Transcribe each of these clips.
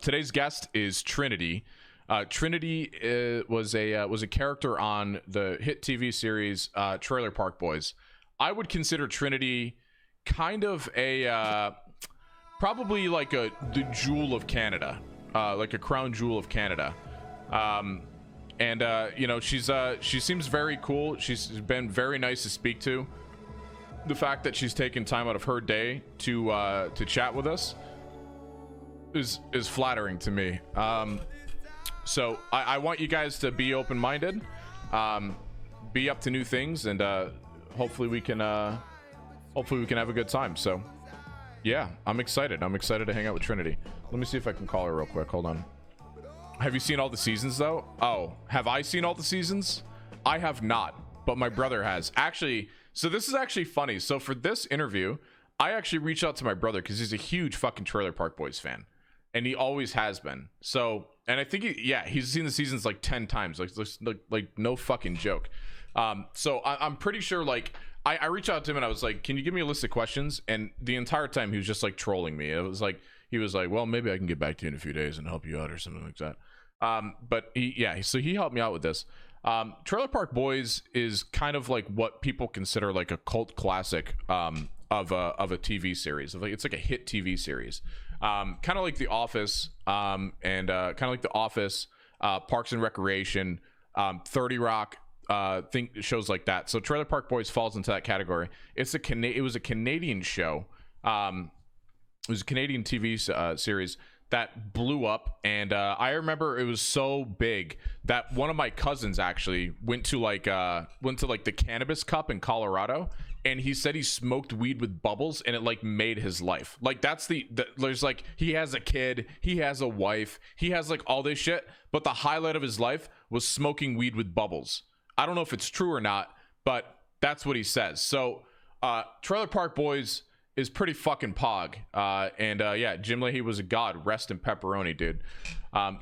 Today's guest is Trinity. Trinity was a character on the hit TV series Trailer Park Boys. I would consider Trinity kind of a probably like the jewel of Canada, like a crown jewel of Canada. And you know, she seems very cool. She's been very nice to speak to. The fact that she's taken time out of her day to chat with us is flattering to me. So I want you guys to be open-minded, be up to new things, and hopefully we can have a good time. So yeah, I'm excited to hang out with Trinity. Let me see if I can call her real quick. Hold on. Have you seen all the seasons though? Oh, have I seen all the seasons? I have not, but my brother has. Actually, so this is actually funny. So for this interview, I actually reached out to my brother because he's a huge fucking Trailer Park Boys fan, and he always has been. So, and I think he's seen the seasons like 10 times, like no fucking joke. So I'm pretty sure, like, I reached out to him and I was like, can you give me a list of questions? And the entire time he was just like trolling me. It was like, he was like, well, maybe I can get back to you in a few days and help you out or something like that. But so he helped me out with this. Trailer Park Boys is kind of like what people consider like a cult classic of a TV series. It's like a hit TV series, kind of like The Office, and kind of like The Office, Parks and Recreation, 30 Rock, shows like that. So Trailer Park Boys falls into that category. It was a Canadian show. It was a Canadian TV series that blew up, and I remember it was so big that one of my cousins actually went to the Cannabis Cup in Colorado, and he said he smoked weed with bubbles and it like made his life. Like that's there's like, he has a kid, he has a wife, he has like all this shit, but the highlight of his life was smoking weed with bubbles. I don't know if it's true or not, but that's what he says. So Trailer Park Boys is pretty fucking pog. Yeah, Jim Leahy was a god. Rest in pepperoni, dude.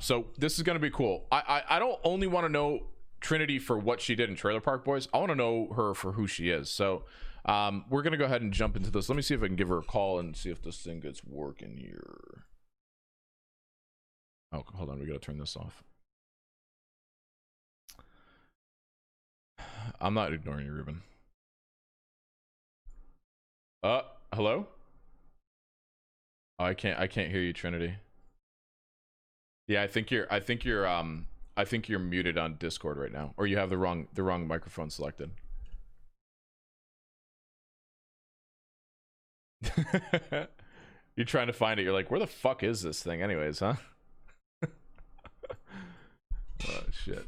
So this is gonna be cool. I don't only want to know Trinity for what she did in Trailer Park Boys. I want to know her for who she is. So we're gonna go ahead and jump into this. Let me see if I can give her a call and see if this thing gets working here. Oh, hold on, we gotta turn this off. I'm not ignoring you, Ruben. Hello? Oh, I can't hear you, Trinity. Yeah, I think you're muted on Discord right now, or you have the wrong microphone selected. You're trying to find it. You're like, where the fuck is this thing anyways, huh? Oh shit.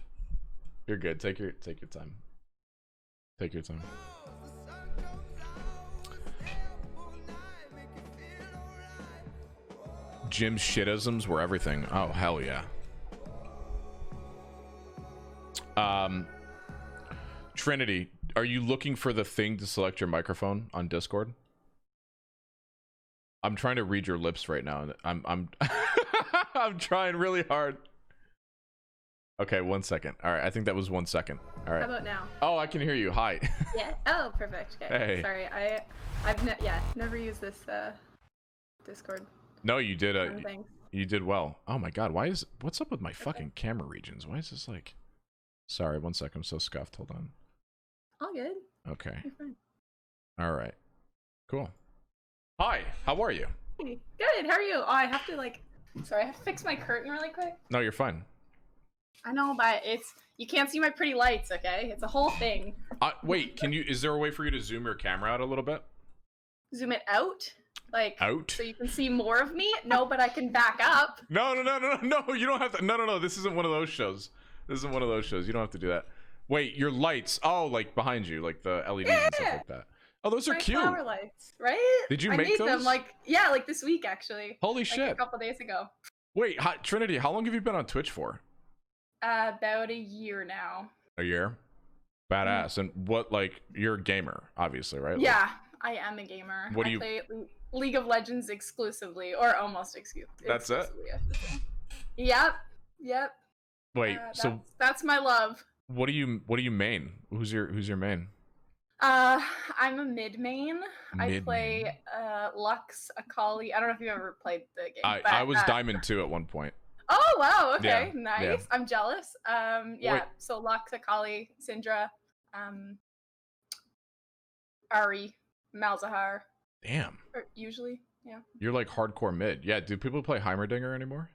You're good. Take your time. Take your time. Jim's shitisms were everything. Oh hell yeah. Trinity, are you looking for the thing to select your microphone on Discord? I'm trying to read your lips right now. I'm I'm trying really hard. Okay, 1 second. All right, I think that was 1 second. All right. How about now? Oh, I can hear you. Hi. Yeah. Oh, perfect. Okay. Hey. Sorry, I've never used this Discord. No, you did. You did well. Oh my god, what's up with my fucking camera regions? Why is this like? Sorry, 1 second. I'm so scuffed. Hold on. All good. Okay. You're fine. All right. Cool. Hi. How are you? Hey, good. How are you? Oh, I have to sorry, I have to fix my curtain really quick. No, you're fine. I know, but you can't see my pretty lights. Okay, it's a whole thing. Wait. Is there a way for you to zoom your camera out a little bit? Zoom it out. Out? So you can see more of me? No, but I can back up. No, you don't have to. No, this isn't one of those shows. This isn't one of those shows. You don't have to do that. Wait, your lights. Oh, like behind you, like the LEDs and stuff like that. Oh, those are cute. Flower lights, right? Did you make make those? them like this week actually. Holy shit. A couple days ago. Wait, Trinity, how long have you been on Twitch for? About a year now. A year? Badass. And what, like, you're a gamer, obviously, right? Yeah, I am a gamer. What do you play League of Legends exclusively, or almost exclusively. That's it? Yep. Wait, so that's my love. what do you main? Who's your main? I'm a mid main. I Mid play main. Lux Akali. I don't know if you've ever played the game, I but was Diamond 2 at one point. oh wow, Yeah. okay, nice. Yeah. I'm jealous. Wait. Yeah. So Lux Akali, Syndra, Ari, Malzahar, Damn. usually. Yeah. You're like hardcore mid. Yeah. Do people play Heimerdinger anymore?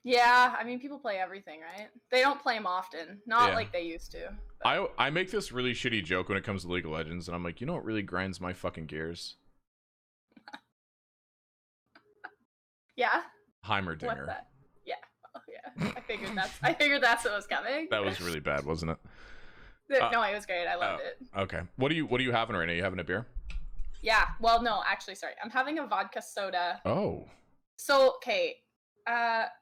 Yeah, I mean, people play everything, right? They don't play them often, not Yeah. like they used to. But... I make this really shitty joke when it comes to League of Legends, and I'm like, you know what really grinds my fucking gears? Yeah. Heimerdinger. What's that? Yeah. Oh, yeah. I figured that's what was coming. That was really bad, wasn't it? No, it was great. I loved it. Okay. What are you having right now? You having a beer? Yeah. Well, no, actually, sorry. I'm having a vodka soda. Oh. So, okay.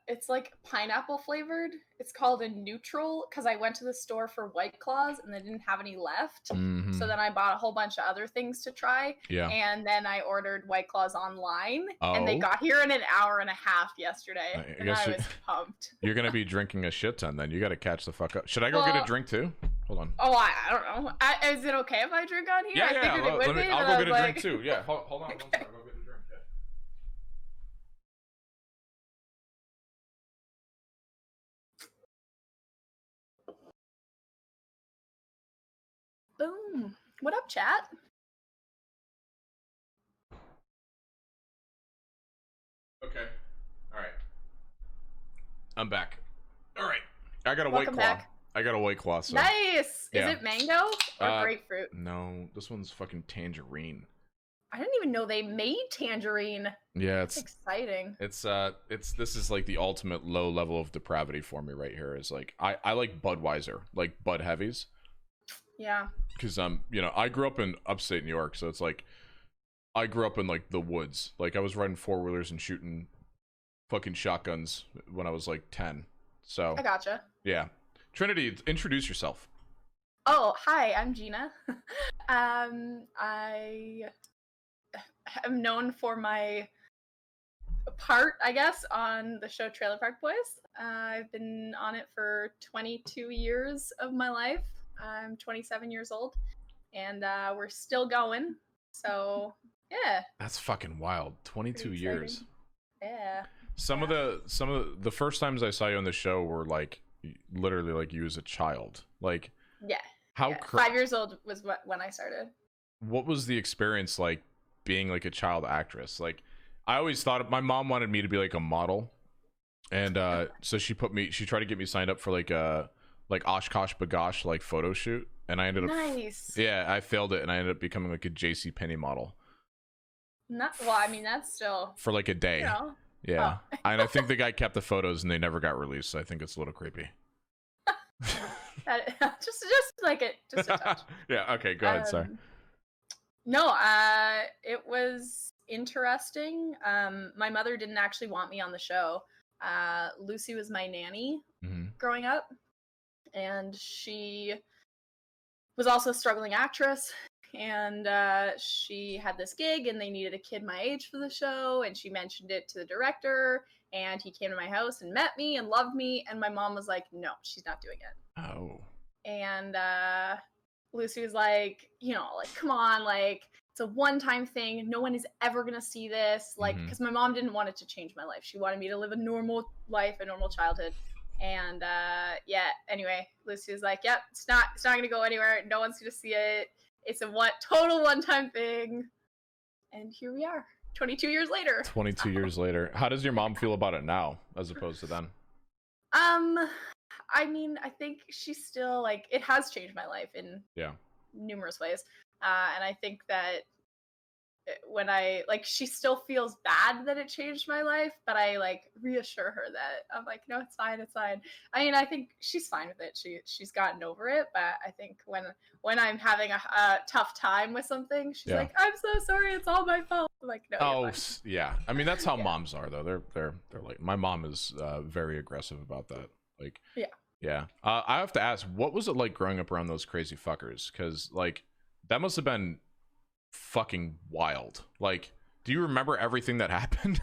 It's like pineapple flavored. It's called a neutral because I went to the store for White Claws and they didn't have any left. Mm-hmm. So then I bought a whole bunch of other things to try. Yeah. And then I ordered White Claws online, and they got here in an hour and a half yesterday. And I was pumped. You're gonna be drinking a shit ton then. You got to catch the fuck up. Should I go get a drink too? Hold on. Oh, I don't know. Is it okay if I drink on here? Yeah, I figured it would be. I'll go get a drink too. Yeah, hold on. Okay. One second. I'll go get a drink. Yeah. Boom. What up, chat? Okay. All right. I'm back. All right. I got a Welcome White Claw. back. I got a White Claw. So. Nice. Yeah. Is it mango or grapefruit? No, this one's fucking tangerine. I didn't even know they made tangerine. Yeah, it's exciting. It's this is like the ultimate low level of depravity for me right here. Is like I like Budweiser, like Bud Heavies. Yeah. Because you know, I grew up in upstate New York, so it's like I grew up in like the woods. Like I was riding 4-wheelers and shooting fucking shotguns when I was like 10. So I gotcha. Yeah. Trinity, introduce yourself. Oh, hi, I'm Gina. I am known for my part, I guess, on the show Trailer Park Boys. I've been on it for 22 years of my life. I'm 27 years old, and we're still going. So, yeah. That's fucking wild. 22 years. Yeah. Some of the first times I saw you on the show were like literally like you as a child. Like how 5 years old was when I started. What was the experience like being like a child actress? Like I always thought my mom wanted me to be like a model, and so she tried to get me signed up for like a Oshkosh Bagosh like photo shoot, and I ended up I failed it, and I ended up becoming like a JC Penney model. Well, I mean that's still for like a day. You know. Yeah. Oh. And I think the guy kept the photos and they never got released, so I think it's a little creepy. just like it, just a touch. Yeah, okay, go ahead, sorry. No, it was interesting. My mother didn't actually want me on the show. Lucy was my nanny growing up, and she was also a struggling actress. And she had this gig and they needed a kid my age for the show, and she mentioned it to the director, and he came to my house and met me and loved me, and my mom was like, no, she's not doing it. Oh. And Lucy was like, you know, like, come on, like, it's a one-time thing, no one is ever gonna see this, like, because my mom didn't want it to change my life. She wanted me to live a normal life, a normal childhood. And anyway, Lucy was like, yep, it's not gonna go anywhere, no one's gonna see it. It's a total one-time thing, and here we are, 22 years later. 22 years later. How does your mom feel about it now, as opposed to then? I mean, I think she's still like, it has changed my life in numerous ways, and I think that when I she still feels bad that it changed my life, but I like reassure her that I'm like, no, it's fine, it's fine. I mean, I think she's fine with it. She's gotten over it, but I think when I'm having a tough time with something, she's like, I'm so sorry, it's all my fault. I'm like, no. Oh yeah, I mean that's how moms are though. They're like, my mom is very aggressive about that. Like yeah. I have to ask, what was it like growing up around those crazy fuckers? Because like that must have been fucking wild. Like, do you remember everything that happened?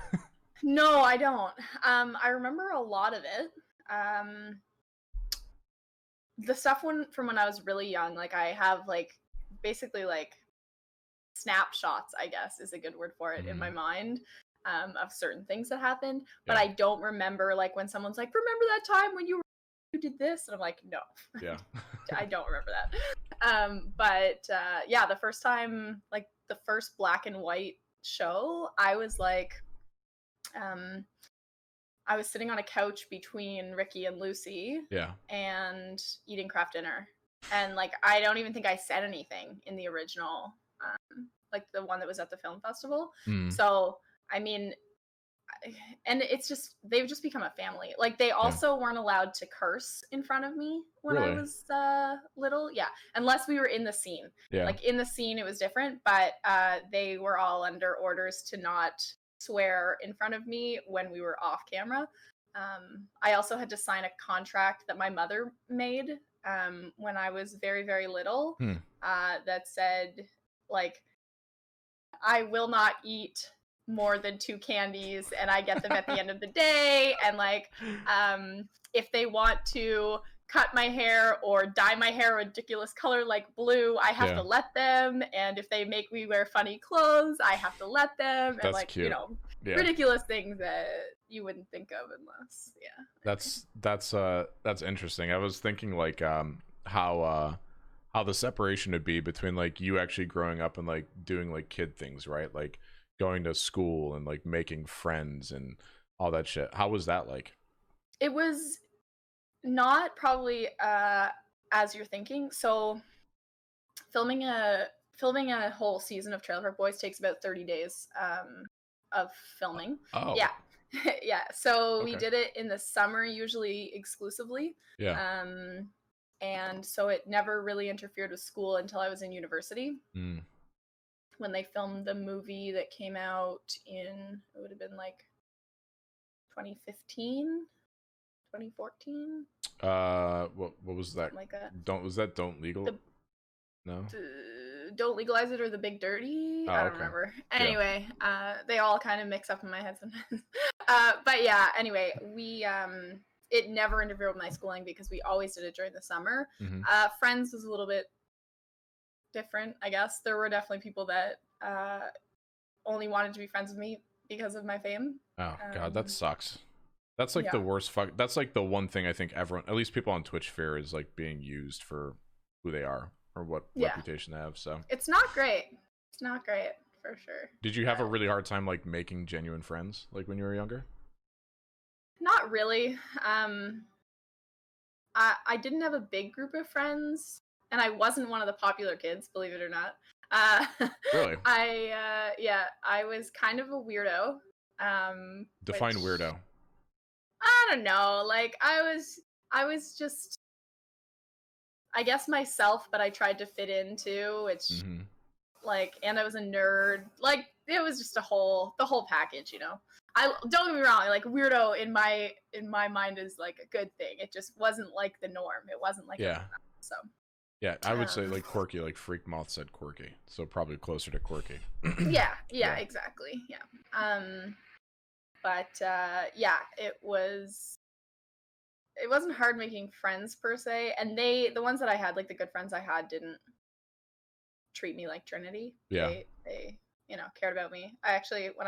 No, I don't. I remember a lot of it. The stuff from when I was really young, like I have like basically like snapshots, I guess is a good word for it, in my mind, of certain things that happened. But I don't remember like when someone's like, remember that time when you did this? And I'm like, no. Yeah. I don't remember that. But yeah, the first time, like the first black and white show, I was like, I was sitting on a couch between Ricky and Lucy, and eating Kraft dinner. And like, I don't even think I said anything in the original, like the one that was at the film festival. So, I mean, and it's just, they've just become a family. Like, they also weren't allowed to curse in front of me when I was little. Yeah. Unless we were in the scene. Like, in the scene, it was different, but they were all under orders to not swear in front of me when we were off camera. I also had to sign a contract that my mother made when I was very, very little, that said, like, I will not eat more than 2 candies, and I get them at the end of the day. And like, if they want to cut my hair or dye my hair a ridiculous color like blue, I have to let them. And if they make me wear funny clothes, I have to let them. And that's like, cute. You know, ridiculous things that you wouldn't think of unless, That's interesting. I was thinking like how the separation would be between like you actually growing up and like doing like kid things, right? Like going to school and like making friends and all that shit. How was that like? It was not probably as you're thinking. So filming a whole season of Trailer Park Boys takes about 30 days of filming. Yeah. Yeah. So we did it in the summer, usually exclusively. Yeah. And so it never really interfered with school until I was in university. When they filmed the movie that came out in, it would have been like 2015, 2014. What was that? Like that. Don't legal? No. Don't Legalize It or The Big Dirty. I don't remember. Anyway, they all kind of mix up in my head sometimes. But yeah, anyway, we it never interfered with my schooling because we always did it during the summer. Friends was a little bit different, I guess. There were definitely people that only wanted to be friends with me because of my fame. Oh god, that sucks. That's like the worst that's like the one thing I think everyone, at least people on Twitch, fear is like being used for who they are or what reputation they have. So it's not great. It's not great for sure. Did you have a really hard time like making genuine friends like when you were younger? Not really. I didn't have a big group of friends, and I wasn't one of the popular kids, believe it or not. Really? I was kind of a weirdo. Define weirdo. I don't know. Like I was just, I guess, myself, but I tried to fit in too, which like, and I was a nerd. Like it was just the whole package, you know. I don't get me wrong, like weirdo in my mind is like a good thing. It just wasn't like the norm. It wasn't like so. Yeah, I would say like quirky, like Freak Moth said quirky, so probably closer to quirky. yeah, exactly. Yeah. But it wasn't hard making friends per se, and the ones that I had, like the good friends I had, didn't treat me like Trinity. Yeah. They cared about me. I actually, when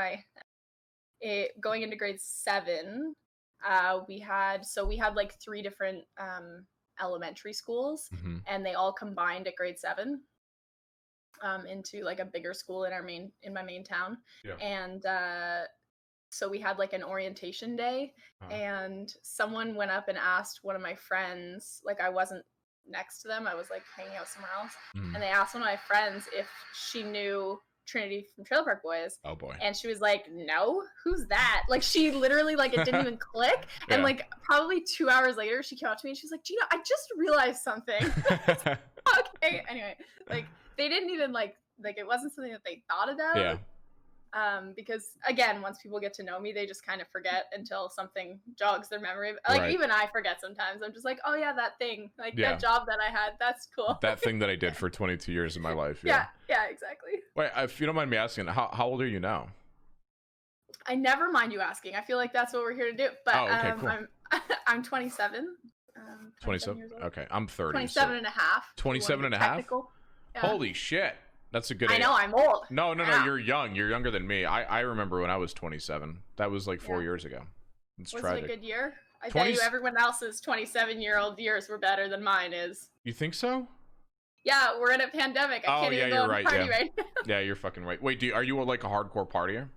going into grade 7, we had like 3 different elementary schools, and they all combined at grade 7 into like a bigger school in my main town. And so we had like an orientation day, and someone went up and asked one of my friends, like I wasn't next to them, I was like hanging out somewhere else, and they asked one of my friends if she knew Trinity from Trailer Park Boys. Oh boy. And she was like, no, who's that? Like she literally, like it didn't even click. And like probably 2 hours later she came up to me and she was like, Gina, I just realized something. Okay. Anyway, like they didn't even like it wasn't something that they thought about. Yeah. Because again, once people get to know me, they just kind of forget until something jogs their memory. Like even I forget sometimes. I'm just like, oh yeah, that thing, like that job that I had, that's cool. That thing that I did for 22 years of my life. Yeah, exactly. Wait, if you don't mind me asking, how old are you now? I never mind you asking. I feel like that's what we're here to do. But okay, cool. I'm 27. 27? Okay, I'm 30. 27 and a half. 27 and a half? Yeah. Holy shit. That's a good age. I know, I'm old. No, you're young. You're younger than me. I remember when I was 27. That was like 4 years ago. It's tragic. Was it a good year? I bet you everyone else's 27-year-old years were better than mine is. You think so? Yeah, we're in a pandemic. I can't even go and party right now. Yeah, you're fucking right. Wait, are you like a hardcore partier?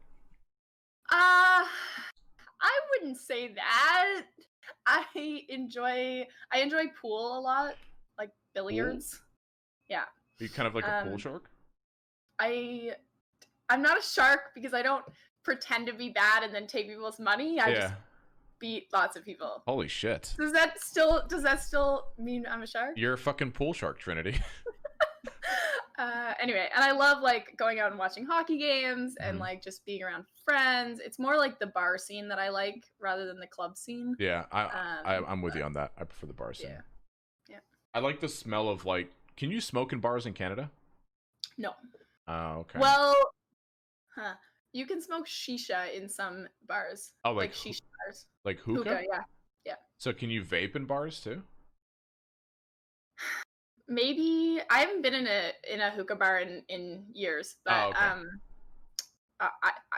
I wouldn't say that. I enjoy pool a lot, like billiards. Pool? Yeah. Are you kind of like a pool shark? I'm not a shark because I don't pretend to be bad and then take people's money. I just beat lots of people. Holy shit. Does that still mean I'm a shark? You're a fucking pool shark, Trinity. Anyway, and I love like going out and watching hockey games and like just being around friends. It's more like the bar scene that I like rather than the club scene. Yeah, I'm with you on that. I prefer the bar scene. Yeah. I like the smell of like. Can you smoke in bars in Canada? No. Oh, okay. Well, you can smoke shisha in some bars. Oh, like shisha bars. Like hookah? Yeah. So can you vape in bars too? Maybe I haven't been in a hookah bar in years, but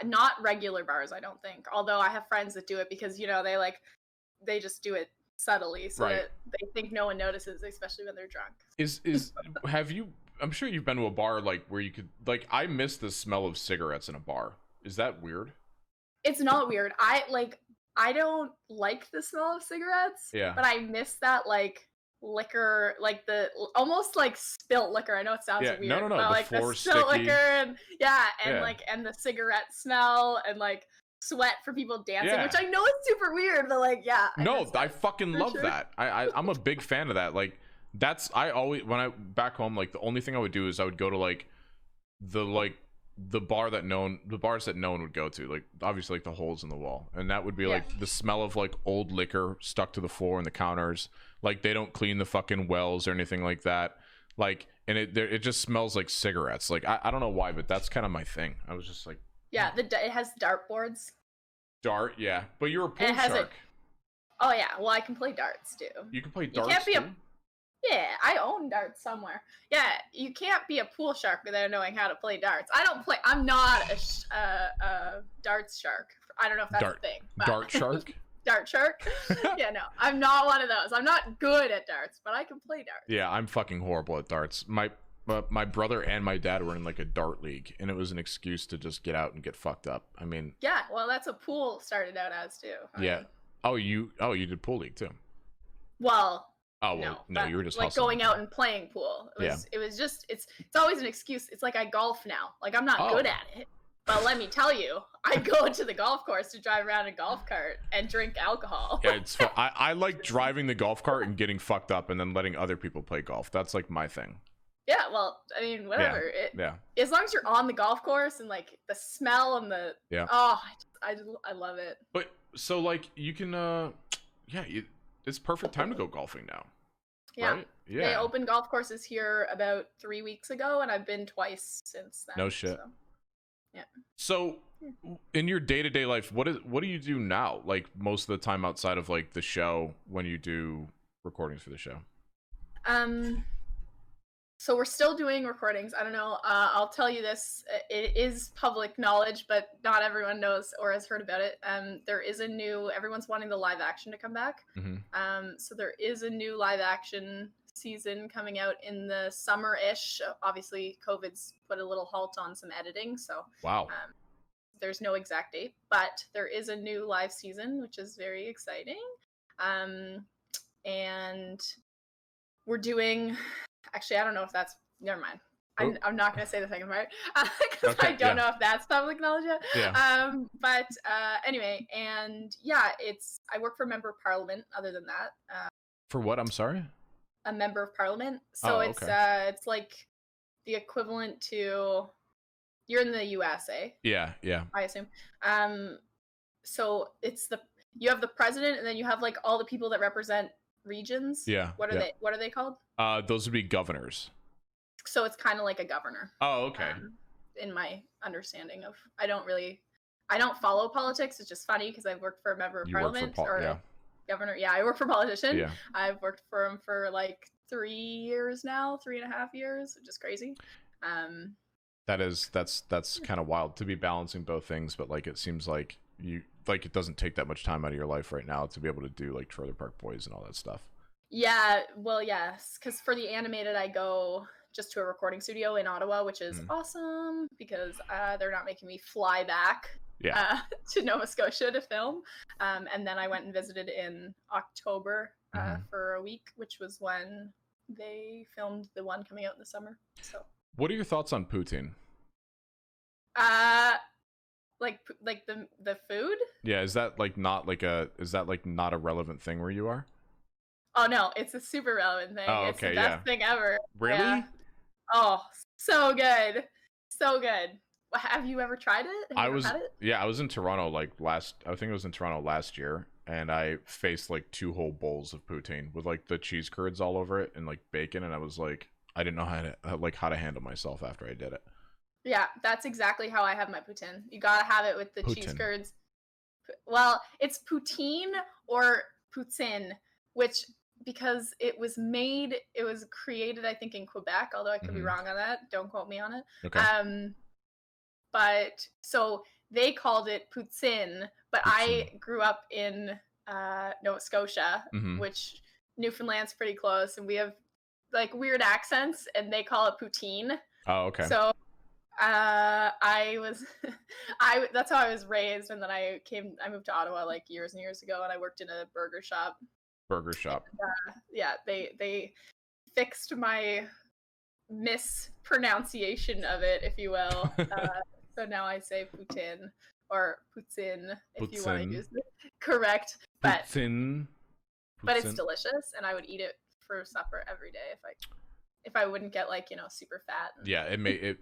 not regular bars. I don't think. Although I have friends that do it because they just do it subtly so that they think no one notices, especially when they're drunk. Have you? I'm sure you've been to a bar like where you could like. I miss the smell of cigarettes in a bar. Is that weird? It's not weird. I don't like the smell of cigarettes. Yeah. But I miss that like liquor, like the almost like spilt liquor. I know it sounds weird. No. But like the spilt liquor and and the cigarette smell and like sweat for people dancing, which I know is super weird, but like I fucking love that. I'm a big fan of that. Like I always when I back home, like the only thing I would do is I would go to like the bars that no one would go to, like obviously like the holes in the wall, and that would be like the smell of like old liquor stuck to the floor and the counters, like they don't clean the fucking wells or anything like that, like, and it just smells like cigarettes. Like I don't know why, but that's kind of my thing. I was just like it has dartboards. But you're a pool shark. Oh yeah, well I can play darts too. You can play darts. You can't be Yeah, I own darts somewhere. Yeah, you can't be a pool shark without knowing how to play darts. I'm not a darts shark. I don't know if that's a thing. Dart shark? Dart shark? Yeah, no. I'm not one of those. I'm not good at darts, but I can play darts. Yeah, I'm fucking horrible at darts. My brother and my dad were in like a dart league, and it was an excuse to just get out and get fucked up. I mean... Yeah, well, that's what pool started out as, too. You did pool league, too. Well... Oh well, no, you were just like hustling. going out and playing pool. It was just it's always an excuse. It's like I golf now. Like I'm not good at it, but let me tell you, I go to the golf course to drive around a golf cart and drink alcohol. Yeah, it's fun. I like driving the golf cart and getting fucked up and then letting other people play golf. That's like my thing. Yeah, well, I mean, whatever. As long as you're on the golf course and like the smell and the I love it. But so like you can it's perfect time to go golfing now. Yeah. Right? Yeah. They opened golf courses here about 3 weeks ago, and I've been twice since then. No shit. So, yeah. So, in your day-to-day life, what do you do now? Like most of the time outside of like the show, when you do recordings for the show. So we're still doing recordings. I don't know. I'll tell you this. It is public knowledge, but not everyone knows or has heard about it. There is everyone's wanting the live action to come back. Mm-hmm. So there is a new live action season coming out in the summer-ish. Obviously, COVID's put a little halt on some editing. So wow. There's no exact date, but there is a new live season, which is very exciting. And we're doing... Actually, I don't know if that's... Never mind. I'm not going to say the second part because I don't know if that's public knowledge yet. Yeah. But anyway, and I work for a member of parliament other than that. For what? I'm sorry? A member of parliament. So it's like the equivalent to... You're in the USA. Yeah. I assume. So you have the president, and then you have like all the people that represent regions. Yeah. What are they called? Those would be governors. So it's kind of like a governor. Oh, okay. In my understanding of, I don't follow politics. It's just funny because I've worked for a member of parliament governor. Yeah, I work for a politician. Yeah. I've worked for him for like 3 years now, 3.5 years, which is crazy. That's kind of wild to be balancing both things, but like it seems like it doesn't take that much time out of your life right now to be able to do like Trailer Park Boys and all that stuff. Yeah, well, yes, because for the animated, I go just to a recording studio in Ottawa, which is awesome because they're not making me fly back to Nova Scotia to film. And then I went and visited in October for a week, which was when they filmed the one coming out in the summer. So, what are your thoughts on poutine? Like the food? Yeah, is that not a relevant thing where you are? Oh no, it's a super relevant thing. Oh, okay, it's the best thing ever. Really? Yeah. Oh, so good. So good. Have you ever tried it? Have you ever had it? Yeah, I was in Toronto I think it was in Toronto last year, and I faced like 2 whole bowls of poutine with like the cheese curds all over it and like bacon, and I was like, I didn't know how to handle myself after I did it. Yeah, that's exactly how I have my poutine. You gotta have it with the cheese curds. Well, it's poutine or poutine, which because it was created, I think, in Quebec, although I could be wrong on that. Don't quote me on it. Okay. But so they called it poutine, but I grew up in Nova Scotia, which Newfoundland's pretty close, and we have like weird accents, and they call it poutine. Oh, okay. So that's how I was raised, and then I moved to Ottawa like years and years ago, and I worked in a burger shop. And, yeah, they fixed my mispronunciation of it, if you will. So now I say poutine or poutine if you want to use the correct. But poutine. But it's delicious, and I would eat it for supper every day if I wouldn't get like super fat. Yeah,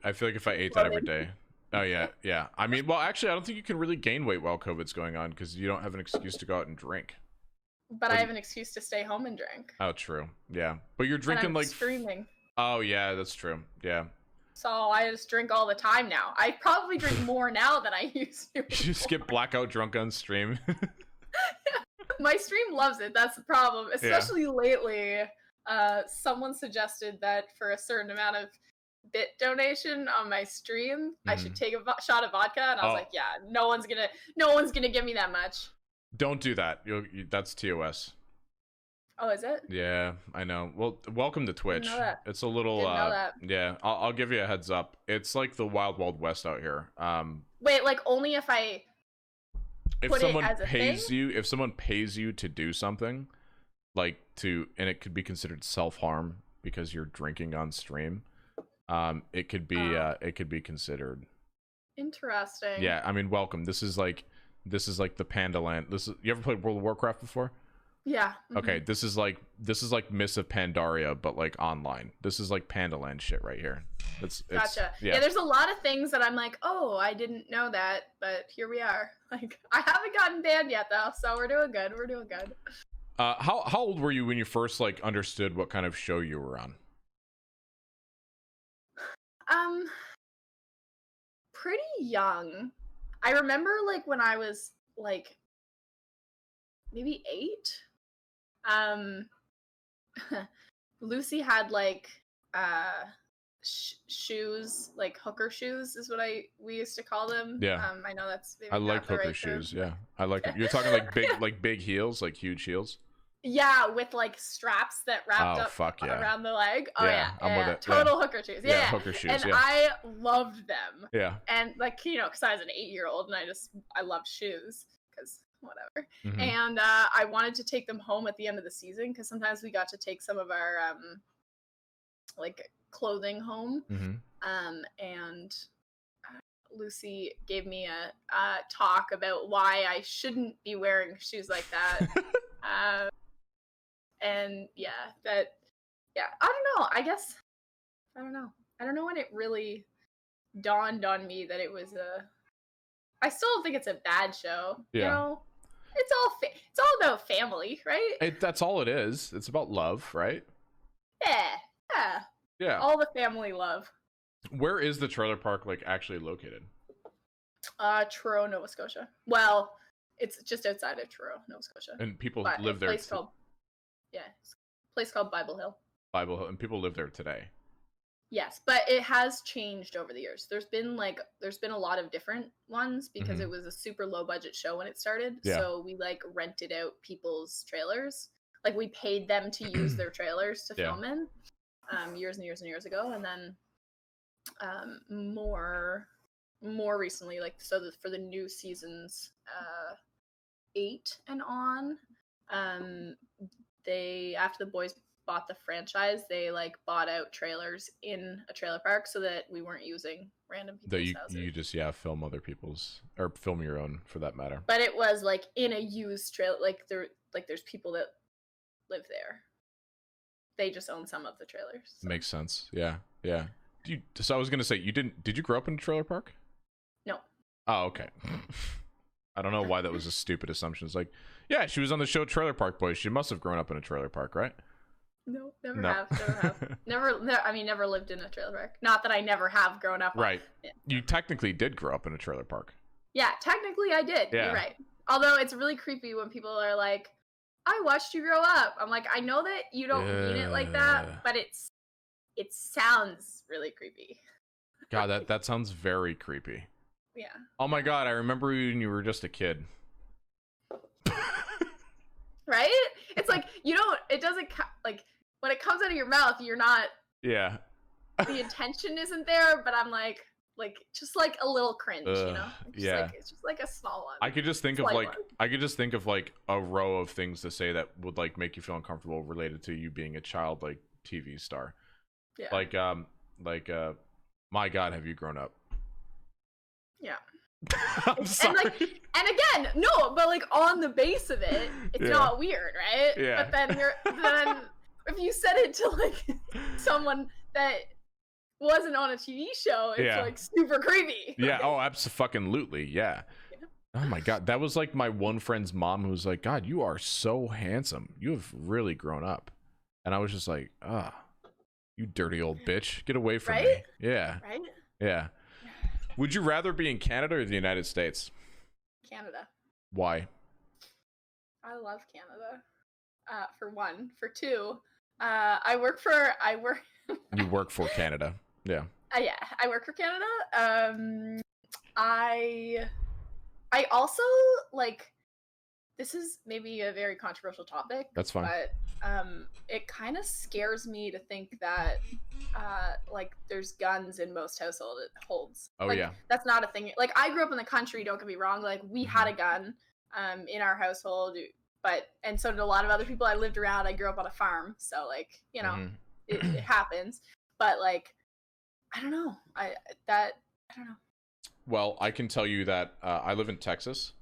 I feel like if I ate that every day. Oh yeah. I mean, well, actually, I don't think you can really gain weight while COVID's going on because you don't have an excuse to go out and drink. But I have an excuse to stay home and drink. Oh, true. Yeah, but you're drinking and I'm streaming. Oh yeah, that's true. Yeah. So I just drink all the time now. I probably drink more now than I used to. You just get blackout drunk on stream. My stream loves it. That's the problem, especially lately. Someone suggested that for a certain amount of bit donation on my stream, I should take a shot of vodka, and I was like, yeah, no one's gonna give me that much. Don't do that. That's TOS. Oh, is it? Yeah, I know. Well, welcome to Twitch. It's a little yeah. I'll give you a heads up. It's like the wild west out here. Wait, like only if I if someone pays you, if someone pays you to do something, and it could be considered self-harm because you're drinking on stream, it could be considered. Interesting. Yeah, I mean, welcome. This is like the Panda Land. You ever played World of Warcraft before? Yeah. Okay, this is like Miss of Pandaria, but like online. This is like Panda Land shit right here. Gotcha. Yeah, there's a lot of things that I'm like, oh, I didn't know that, but here we are. Like, I haven't gotten banned yet though, so we're doing good. We're doing good. How old were you when you first like understood what kind of show you were on? Pretty young. I remember like when I was like maybe 8. Lucy had like shoes, like hooker shoes is what we used to call them. Yeah. I know that's maybe I like hooker shoes. Yeah, I like it. You're talking like big heels, like huge heels. Yeah, with like straps that wrapped up around the leg. Oh yeah, I'm with it. Total hooker shoes. Yeah, hooker shoes. And I loved them. Yeah. And like because I was an 8-year-old and I loved shoes because whatever. And I wanted to take them home at the end of the season because sometimes we got to take some of our like clothing home. And Lucy gave me a talk about why I shouldn't be wearing shoes like that. And I don't know. I guess I don't know. I don't know when it really dawned on me that it was I still don't think it's a bad show. Yeah. You know, it's all about family, right? That's all it is. It's about love, right? Yeah. All the family love. Where is the trailer park like actually located? Truro, Nova Scotia. Well, it's just outside of Truro, Nova Scotia. And people live there. It's a place called Bible Hill. Bible Hill, and people live there today. Yes, but it has changed over the years. There's been a lot of different ones because it was a super low budget show when it started. Yeah. So we like rented out people's trailers. Like we paid them to use their trailers to film in years and years and years ago. And then more recently, like for the new seasons 8 and on, they, after the boys bought the franchise, they like bought out trailers in a trailer park so that we weren't using random people's houses. You just film other people's, or film your own for that matter. But it was like in a used trailer, there's people that live there. They just own some of the trailers. So. Makes sense. Yeah. So I was gonna say, did you grow up in a trailer park? No. Oh, okay. I don't know why that was a stupid assumption. It's like, yeah, she was on the show Trailer Park Boys. She must have grown up in a trailer park, right? No, never have. Never lived in a trailer park. Not that I never have grown up. Right. You technically did grow up in a trailer park. Yeah, technically I did. Yeah. You're right. Although it's really creepy when people are like, I watched you grow up. I'm like, I know that you don't mean it like that, but it sounds really creepy. God, that sounds very creepy. Yeah. Oh my God, I remember when you were just a kid. Right? It's like, it doesn't, like, when it comes out of your mouth, you're not, the intention isn't there, but I'm like just like a little cringe, it's just like a small one. I could just think of like a row of things to say that would like make you feel uncomfortable related to you being a child, like TV star. Yeah. Like my God, have you grown up? Yeah. I'm sorry. And again, no, but like on the base of it, it's not weird, right? Yeah. But then if you said it to like someone that wasn't on a TV show, it's like super creepy. Yeah. Oh, absolutely. Yeah. Oh my God, that was like my one friend's mom who was like, God, you are so handsome. You have really grown up. And I was just like, you dirty old bitch, get away from me. Yeah. Right. Yeah. Would you rather be in Canada or the United States? Canada. Why? I love Canada. For one. For two, I work. You work for Canada. Yeah. Yeah, I work for Canada. I also like. This is maybe a very controversial topic. That's fine. But it kind of scares me to think that like there's guns in most households. Oh, like, yeah. That's not a thing. Like I grew up in the country, don't get me wrong. Like we had a gun in our household, and so did a lot of other people I lived around. I grew up on a farm, so like, it happens. But like I don't know. I don't know. Well, I can tell you that I live in Texas.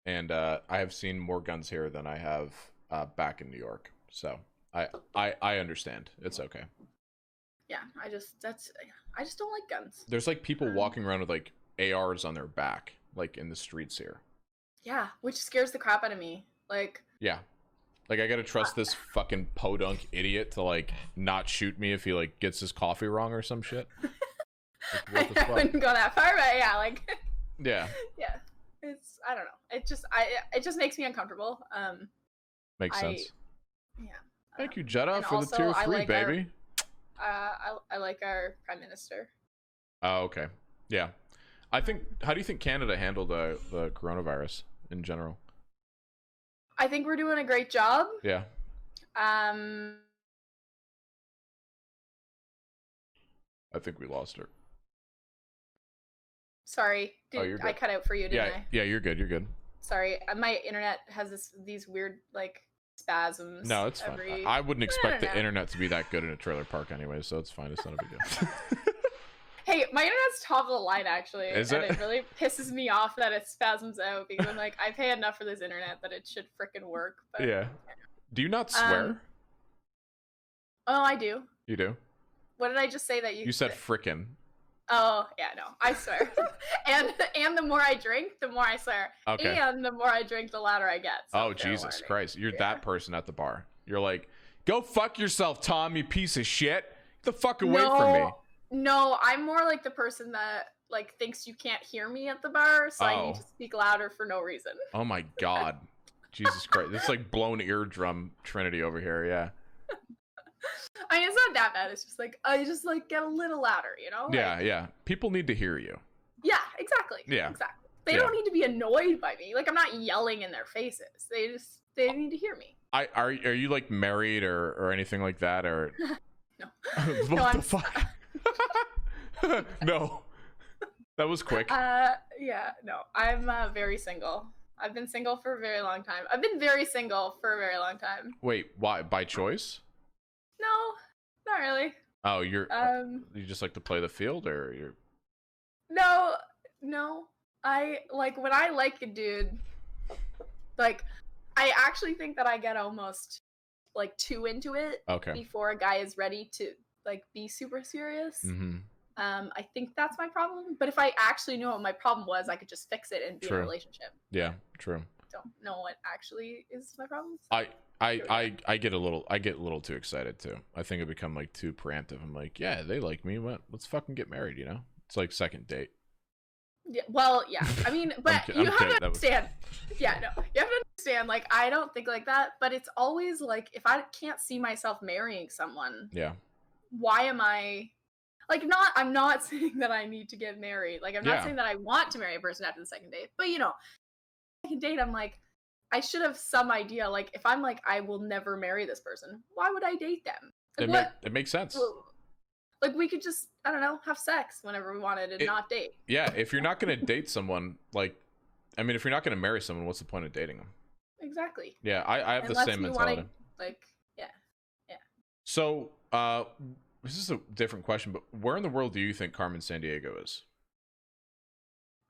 And I have seen more guns here than I have back in New York. So I understand. It's okay. Yeah, I just don't like guns. There's like people walking around with like ARs on their back, like in the streets here. Yeah, which scares the crap out of me. Like. Yeah. Like I gotta trust this fucking podunk idiot to like not shoot me if he like gets his coffee wrong or some shit. Like, I wouldn't go that far, but yeah, like. Yeah. Yeah. I don't know. It just makes me uncomfortable. Makes sense. Yeah. Thank you, Jeddah, for the tier 3, baby. I like our prime minister. Oh, okay. Yeah. How do you think Canada handled the coronavirus in general? I think we're doing a great job. Yeah. I think we lost her. Sorry, I cut out for you, didn't I? Yeah, you're good. You're good. Sorry, my internet has these weird like spasms. No, it's fine. I wouldn't expect the internet to be that good in a trailer park anyway, so it's fine. It's not a big deal. Hey, my internet's top of the line actually. Is it? And it really pisses me off that it spasms out because I'm like, I pay enough for this internet that it should frickin' work. But yeah. Do you not swear? Oh, I do. You do? What did I just say that you? You said frickin'. Oh, yeah, no, I swear. and the more I drink, the more I swear. Okay. And the more I drink, the louder I get. So Jesus Christ. You're that person at the bar. You're like, go fuck yourself, Tom, you piece of shit. Get the fuck away from me. No, I'm more like the person that like thinks you can't hear me at the bar, so I need to speak louder for no reason. Oh my God. Jesus Christ. It's like blown eardrum Trinity over here, yeah. I mean, it's not that bad. It's just like I just like get a little louder, you know? Yeah, Like, yeah. People need to hear you. yeah, exactly. Yeah. Exactly. They don't need to be annoyed by me. Like I'm not yelling in their faces. They need to hear me. Are you like married or anything like that or No. what No, the fuck? No. That was quick. Yeah, no. I'm very single. I've been single for a very long time. I've been very single for a very long time. Wait, why? By choice? No, not really. Oh, you just like to play the field, or you're? No. I like when I like a dude. Like, I actually think that I get almost like too into it. Okay. Before a guy is ready to like be super serious. Mm-hmm. I think that's my problem. But if I actually knew what my problem was, I could just fix it and be in a relationship. Yeah, true. Don't know what actually is my problem. So I get a little too excited too. I think I become like too preemptive. I'm like, yeah, they like me. Let's fucking get married, you know? It's like second date. Yeah, well, yeah. I mean, but you have to understand. Yeah, no. You have to understand, like, I don't think like that, but it's always like if I can't see myself marrying someone, yeah. Why am I like I'm not saying that I need to get married. Like I'm not saying that I want to marry a person after the second date. But you know, second date I'm like I should have some idea. Like if I'm like I will never marry this person, why would I date them? Like, it makes sense. Like we could just I don't know have sex whenever we wanted and not date. Yeah, if you're not gonna date someone, like I mean, if you're not gonna marry someone, what's the point of dating them? Exactly. Yeah, I have the same mentality. Like yeah. So this is a different question, but where in the world do you think Carmen Sandiego is?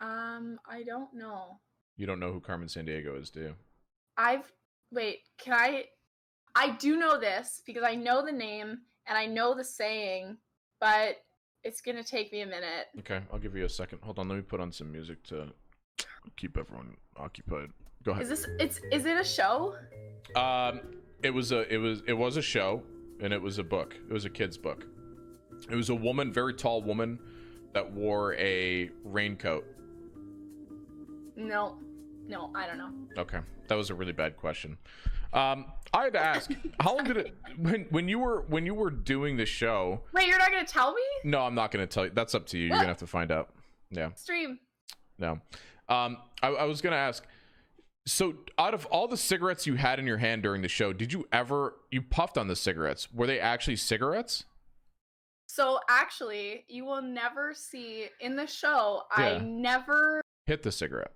I don't know. You don't know who Carmen Sandiego is, do you? I do know this because I know the name and I know the saying, but it's gonna take me a minute. Okay, I'll give you a second. Hold on, let me put on some music to keep everyone occupied. Go ahead. Is it a show? It was a show, and it was a book. It was a kid's book. It was a woman, very tall woman, that wore a raincoat. No, I don't know. Okay, that was a really bad question. I had to ask, how long did it when you were doing the show? Wait, you're not gonna tell me? No, I'm not gonna tell you. That's up to you. You're gonna have to find out. Yeah. Stream. No. I was gonna ask. So, out of all the cigarettes you had in your hand during the show, did you puffed on the cigarettes? Were they actually cigarettes? So actually, you will never see in the show. Yeah. I never hit the cigarette.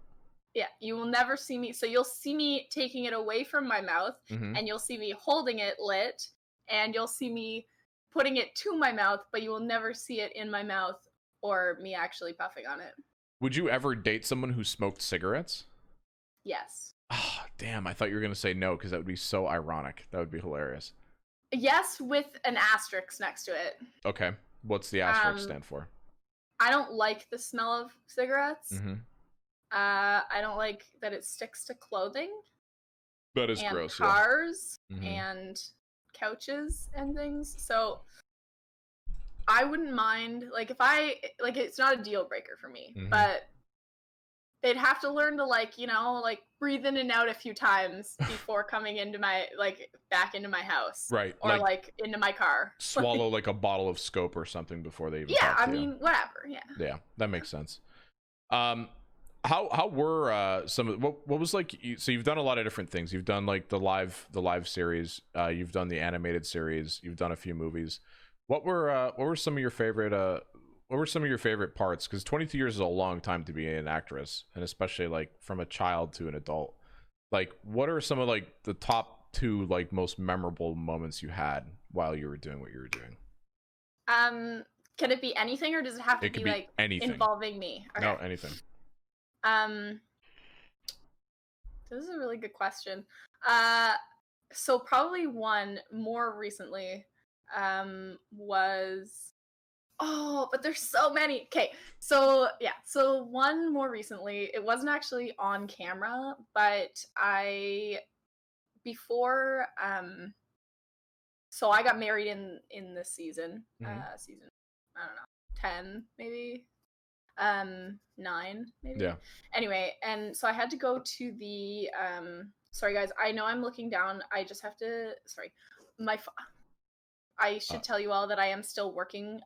Yeah, you will never see me. So you'll see me taking it away from my mouth, and you'll see me holding it lit, and you'll see me putting it to my mouth, but you will never see it in my mouth or me actually puffing on it. Would you ever date someone who smoked cigarettes? Yes. Oh, damn. I thought you were going to say no, because that would be so ironic. That would be hilarious. Yes, with an asterisk next to it. Okay. What's the asterisk stand for? I don't like the smell of cigarettes. I don't like that it sticks to clothing. That is gross. Cars and couches and things. So I wouldn't mind, like, if it's not a deal breaker for me, but they'd have to learn to, like, you know, like, breathe in and out a few times before coming into my, like, back into my house. Right. Or, like into my car. Swallow, like, a bottle of Scope or something before they even Yeah, I mean, whatever, yeah. Yeah, that makes sense. How were some of what was like? So you've done a lot of different things. You've done like the live series. You've done the animated series. You've done a few movies. What were some of your favorite parts? Because 22 years is a long time to be an actress, and especially like from a child to an adult. Like, what are some of like the top 2 like most memorable moments you had while you were doing what you were doing? Can it be anything, or does it have to be like anything involving me? Okay. No, anything. This is a really good question. So probably one more recently, was, but there's so many. Okay. So yeah. So one more recently, it wasn't actually on camera, but so I got married in this season, season, I don't know, 10 maybe. 9 maybe. Yeah. Anyway, and so I had to go to the sorry guys, I know I'm looking down. I just have to I should tell you all that I am still working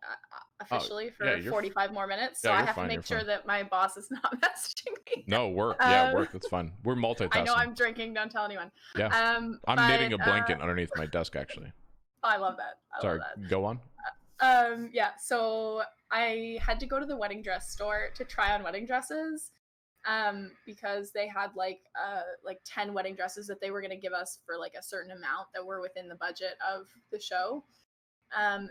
officially for 45 more minutes, so I have to make sure that my boss is not messaging me. No, work. Yeah, work. That's fine. We're multitasking. I know I'm drinking. Don't tell anyone. Yeah. I'm knitting a blanket underneath my desk, actually. Oh, I love that. Sorry, go on. Yeah, so I had to go to the wedding dress store to try on wedding dresses, because they had like 10 wedding dresses that they were going to give us for like a certain amount that were within the budget of the show.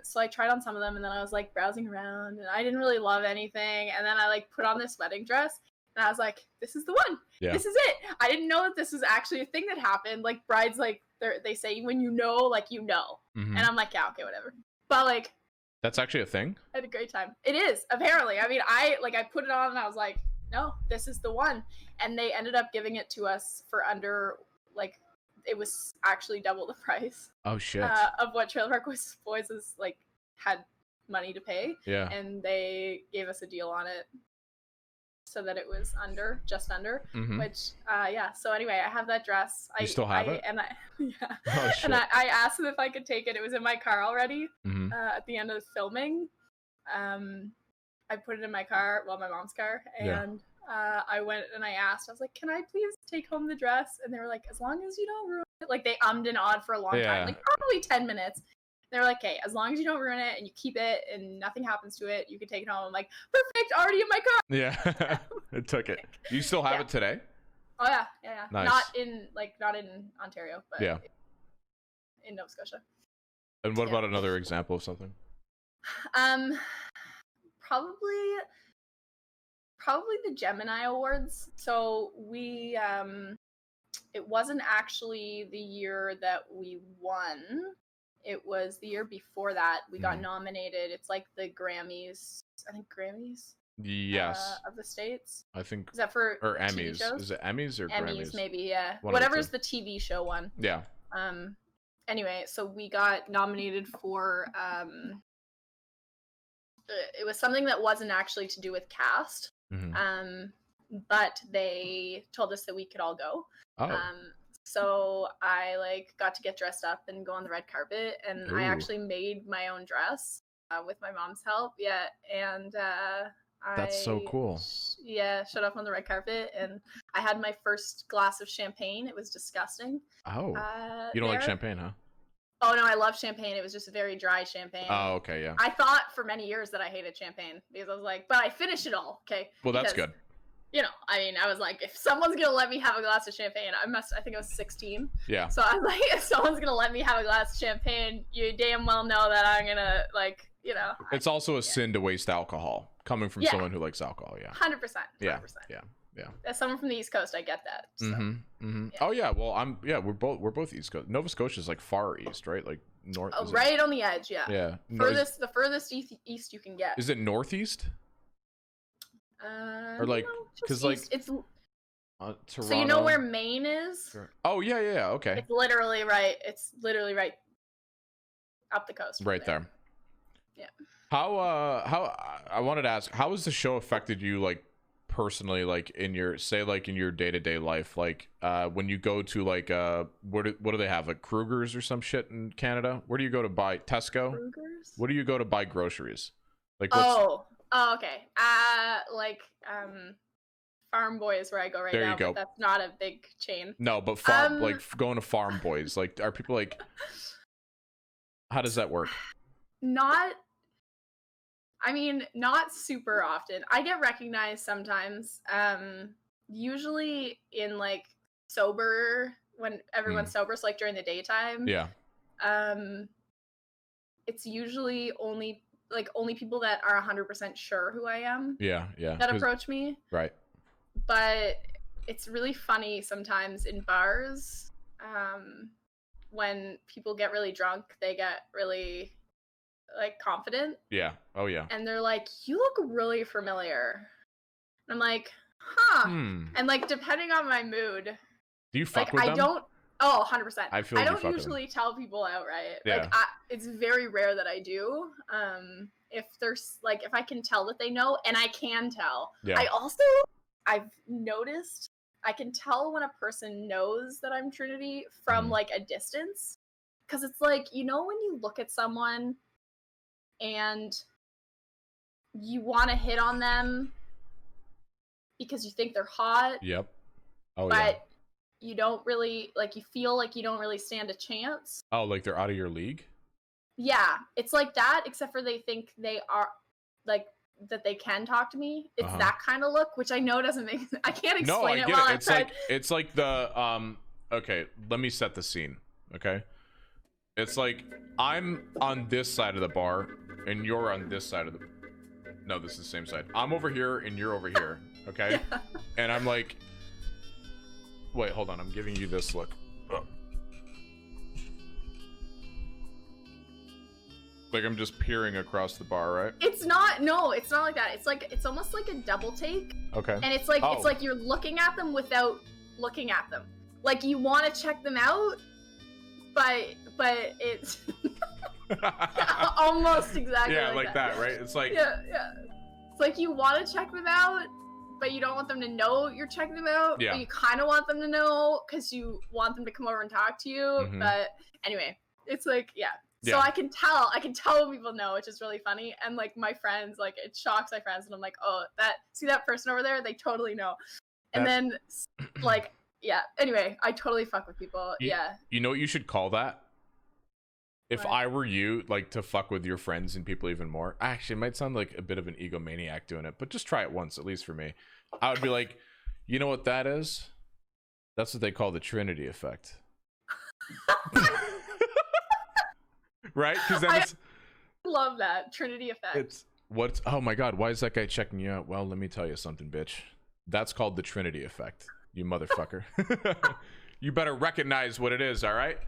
So I tried on some of them, and then I was like browsing around, and I didn't really love anything, and then I like put on this wedding dress, and I was like, this is the one. Yeah. This is it. I didn't know that this was actually a thing that happened. Like brides, like they say when you know, like you know. And I'm like, yeah, okay, whatever. But like, that's actually a thing. I had a great time. It is, apparently. I mean, I put it on, and I was like, no, this is the one. And they ended up giving it to us for under, like, it was actually double the price. Oh shit. Of what Trailer Park Boys is like had money to pay. Yeah. And they gave us a deal on it, so that it was just under. Which yeah. So anyway, I have that dress. You still have it? And yeah. Oh shit. And I asked them if I could take it. It was in my car already. At the end of the filming, I put it in my car, my mom's car, and I went and I asked. I was like, "Can I please take home the dress?" And they were like, "As long as you don't ruin it." Like they ummed and awed for a long time, like probably 10 minutes. They were like, "Hey, as long as you don't ruin it and you keep it and nothing happens to it, you can take it home." I'm like, "Perfect, already in my car." Yeah, it took it. You still have it today? Oh yeah. Nice. Not in Ontario, but in Nova Scotia. And what about another example of something? Probably the Gemini Awards. So we it wasn't actually the year that we won. It was the year before that. We got nominated. It's like the Grammys. I think Grammys. Yes. Of the States. I think. Is that for or TV Emmys? shows? Is it Emmys or Grammys? Emmys, maybe. Yeah. Whatever's the TV show one. Yeah. Anyway, so we got nominated for it was something that wasn't actually to do with cast. But they told us that we could all go. Oh. So I got to get dressed up and go on the red carpet, and I actually made my own dress with my mom's help. Yeah, and that's so cool. Showed up on the red carpet, and I had my first glass of champagne. It was disgusting. Oh, you don't like champagne, huh? Oh no, I love champagne. It was just a very dry champagne. Oh, okay, yeah. I thought for many years that I hated champagne because I was like, but I finished it all. Okay. Well, that's good. You know, I mean, I was like, if someone's gonna let me have a glass of champagne, I think I was 16. Yeah. So I was like, if someone's gonna let me have a glass of champagne, you damn well know that I'm gonna It's also a sin to waste alcohol coming from someone who likes alcohol. Yeah. 100%. Yeah. As someone from the East Coast, I get that. So. Yeah. Oh yeah. Well, we're both East Coast. Nova Scotia is like far east, right? Like north. Oh, right on the edge. Yeah. Yeah. The furthest east you can get. Is it northeast? Or like, because like it's Toronto. So you know where Maine is? Oh yeah. Okay. It's literally right. Up the coast. Right there. Yeah. How I wanted to ask, how has the show affected you, like personally, like in your day-to-day life, like when you go to like what do they have, like Kruger's or some shit in Canada? Where do you go to buy Tesco? Kruger's? What do you go to buy groceries? Like okay. Farm Boys where I go right now. There you go. But that's not a big chain. No, but like going to Farm Boys, like are people like, how does that work? Not super often. I get recognized sometimes. Usually in like sober, when everyone's sober, so like during the daytime. Yeah. It's usually only people that are 100% sure who I am. Yeah. That approach me. Right. But it's really funny sometimes in bars, when people get really drunk, they get really like confident. Yeah. Oh yeah. And they're like, "You look really familiar." And I'm like, "Huh." And like depending on my mood, do you fuck with them? I don't. Oh, 100%. I don't usually tell people outright. Yeah. Like it's very rare that I do. If there's like, if I can tell that they know, and I can tell. Yeah. I've noticed I can tell when a person knows that I'm Trinity from like a distance. because it's like, you know, when you look at someone and you want to hit on them because you think they're hot. Yep. Oh, but yeah. You don't really, like, you feel like you don't really stand a chance. Oh, like they're out of your league? Yeah, it's like that, except for they think they are, like, that they can talk to me. It's that kind of look, which I know doesn't make sense. I can't explain it well. It's like the okay, let me set the scene. Okay, it's like I'm on this side of the bar and you're on this side of the, no, this is the same side. I'm over here and you're over here. Okay. Yeah. And I'm like, wait, hold on, I'm giving you this look. Like I'm just peering across the bar, right? It's not like that. It's almost like a double take. Okay. And it's like you're looking at them without looking at them. Like you want to check them out, but it's almost exactly like that, right? It's like yeah. It's like you want to check them out, but you don't want them to know you're checking them out. Yeah. But you kind of want them to know because you want them to come over and talk to you. Mm-hmm. But anyway, it's like So I can tell when people know, which is really funny. And like my friends, like it shocks my friends, and I'm like, oh, see that person over there? They totally know. And then like, yeah. Anyway, I totally fuck with people. You know what you should call that? If I were you, like to fuck with your friends and people even more. Actually, it might sound like a bit of an egomaniac doing it, but just try it once, at least for me. I would be like, you know what that is? That's what they call the Trinity effect. Right? Because then I love that Trinity effect. Oh my god, why is that guy checking you out? Well, let me tell you something, bitch. That's called the Trinity effect, you motherfucker. You better recognize what it is, all right?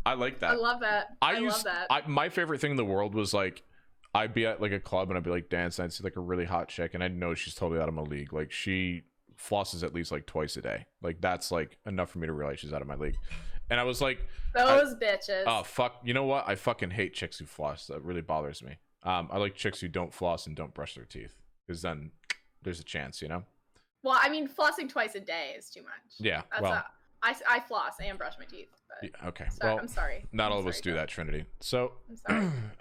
I like that. I love that. I love that. My favorite thing in the world was like, I'd be at like a club and I'd be like dancing, I'd see like a really hot chick and I'd know she's totally out of my league. Like she flosses at least like twice a day. Like that's like enough for me to realize she's out of my league. And I was like, those bitches. Oh fuck! You know what? I fucking hate chicks who floss. That really bothers me. I like chicks who don't floss and don't brush their teeth, because then there's a chance, you know. Well, I mean, flossing twice a day is too much. Yeah. I floss and brush my teeth. But yeah, okay. Sorry, I'm sorry. Not all of us do that, Trinity. So,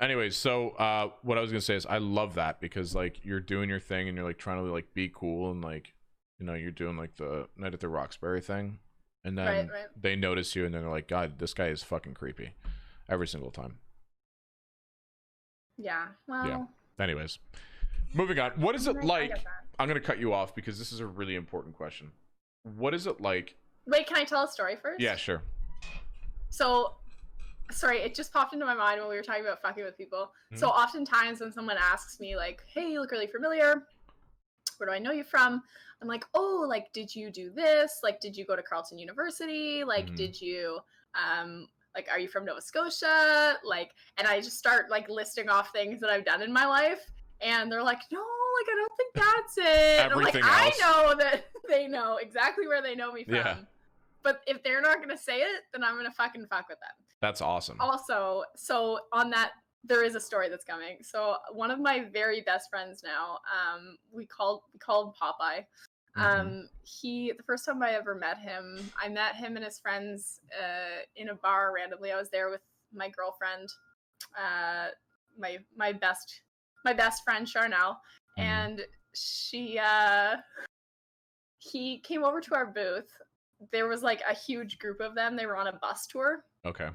anyways, so what I was gonna say is I love that because like you're doing your thing and you're like trying to like be cool and like, you know, you're doing like the Night at the Roxbury thing. And then they notice you and then they're like, God, this guy is fucking creepy. Every single time. Yeah. Well. Yeah. Anyways. Moving on. What is it like? I'm going to cut you off because this is a really important question. What is it like? Wait, can I tell a story first? Yeah, sure. So, sorry, it just popped into my mind when we were talking about fucking with people. Mm-hmm. So oftentimes when someone asks me like, hey, you look really familiar. Where do I know you from? I'm like, oh, like, did you do this? Like, did you go to Carleton University? Like, did you, like, are you from Nova Scotia? Like, and I just start, like, listing off things that I've done in my life. And they're like, no, like, I don't think that's it. And I'm like, I know that they know exactly where they know me from. Yeah. But if they're not going to say it, then I'm going to fucking fuck with them. That's awesome. Also, so on that, there is a story that's coming. So one of my very best friends now, we called Popeye. The first time I ever met him, I met him and his friends in a bar randomly. I was there with my girlfriend, my best friend Charnel, and he came over to our booth. There was like a huge group of them. They were on a bus tour. Okay.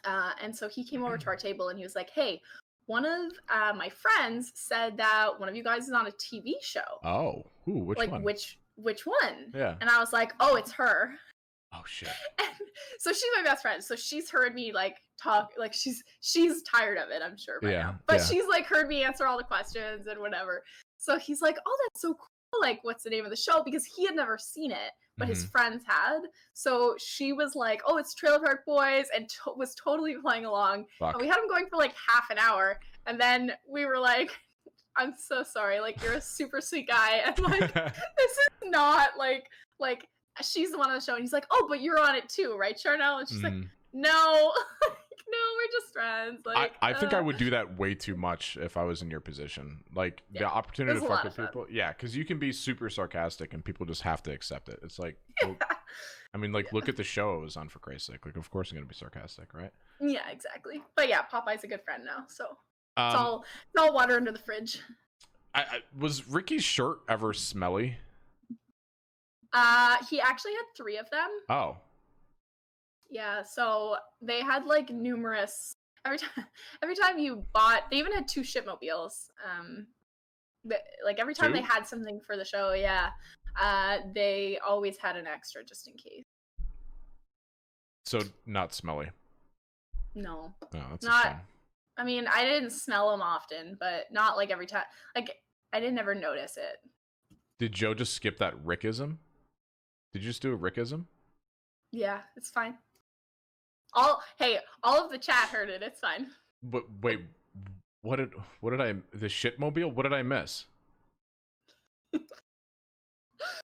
And so he came over to our table and he was like, hey, one of my friends said that one of you guys is on a TV show. Oh, which like, one? Which one? Yeah. And I was like, oh, it's her. Oh, shit. And so she's my best friend. So she's heard me like talk, like she's tired of it, I'm sure by now. But she's like heard me answer all the questions and whatever. So he's like, oh, that's so cool. Like, what's the name of the show? Because he had never seen it, but his friends had. So she was like, oh, it's Trailer Park Boys, and was totally playing along. Fuck. And we had him going for like half an hour. And then we were like, I'm so sorry. Like, you're a super sweet guy. And like, this is not like she's the one on the show. And he's like, oh, but you're on it too, right, Charnel? And she's like, no, no, we're just friends. Like, I think I would do that way too much if I was in your position. Like the opportunity to fuck with people. Yeah, because you can be super sarcastic and people just have to accept it. It's like, well, I mean, like, look at the show it was on, for Christ's sake. Like, of course I'm gonna be sarcastic, right? Yeah, exactly. But yeah, Popeye's a good friend now, so it's all water under the fridge. Was Ricky's shirt ever smelly? He actually had 3 of them. Oh. Yeah, so they had like numerous every time you bought, they even had 2 shipmobiles. Like every time 2? they had something for the show, yeah. They always had an extra just in case. So not smelly. No. Oh, that's not. a shame. I mean, I didn't smell them often, but not like every time. Like I didn't ever notice it. Did Joe just skip that Rickism? Did you just do a Rickism? Yeah, it's fine. All of the chat heard it. It's fine. But wait, what did I, the shitmobile? What did I miss?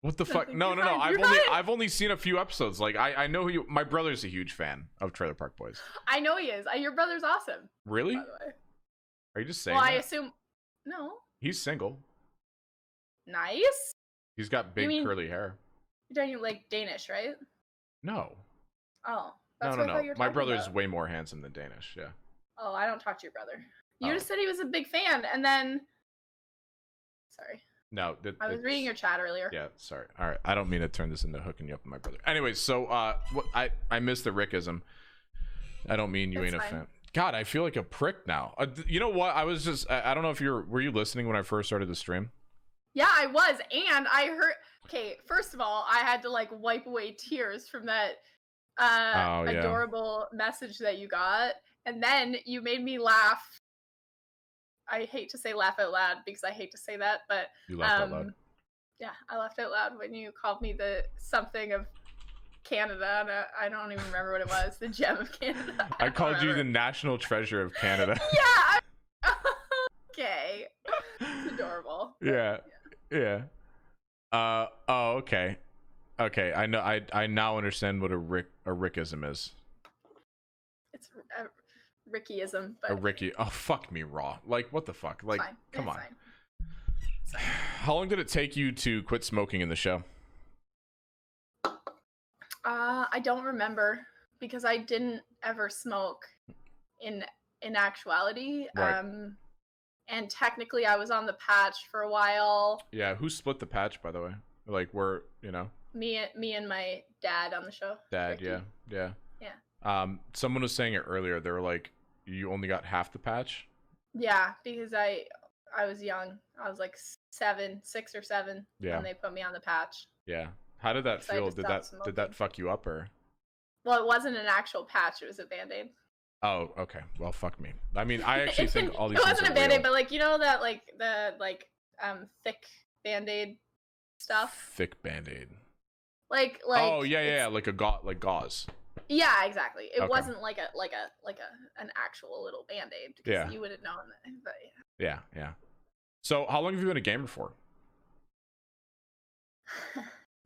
What the fuck? No. I've only seen a few episodes. Like I know who you. My brother's a huge fan of Trailer Park Boys. I know he is. Your brother's awesome. Really? By the way. Are you just saying? Well, that? I assume no. He's single. Nice. He's got big curly hair. You're talking like Danish, right? No. Oh. That's no. My brother's way more handsome than Danish. Yeah. Oh, I don't talk to your brother. You just said he was a big fan, and then. Sorry. No, I was reading your chat earlier. Yeah, sorry. All right, I don't mean to turn this into hooking you up with my brother. Anyways, so I missed the Rickism. I don't mean you ain't a fan. God, I feel like a prick now. You know what? I was just I don't know if were you listening when I first started the stream? Yeah, I was, and I heard. Okay, first of all, I had to like wipe away tears from that adorable message that you got, and then you made me laugh. I hate to say laugh out loud because I hate to say that, but you laughed out loud. Yeah, I laughed out loud when you called me the something of Canada, and I don't even remember what it was. The gem of Canada. I called you the national treasure of Canada. Yeah. Okay. It's adorable. Yeah. Oh, okay. Okay, I know. I now understand what a Rickism is. It's Rickyism, but a Ricky. Oh, fuck me raw. Like, what the fuck? Like, come on. Fine. How long did it take you to quit smoking in the show? I don't remember because I didn't ever smoke in actuality. Right. And technically I was on the patch for a while. Yeah, who split the patch, by the way? Like, we're, you know, me and my dad on the show. Dad, Ricky. yeah. Someone was saying it earlier. They were like, you only got half the patch? Yeah, because I was young. I was like 6 or 7 when they put me on the patch. Yeah. How did that feel? Did that fuck you up, or? Well, it wasn't an actual patch. It was a Band-Aid. Oh, okay. Well, fuck me. I mean, I actually think all these. It wasn't a Band-Aid, but like, you know that like the thick Band-Aid stuff. Thick Band-Aid. Like. Oh yeah, like gauze. Yeah, exactly. It wasn't like an actual little Band-Aid because you wouldn't know that. But yeah. So, how long have you been a gamer for?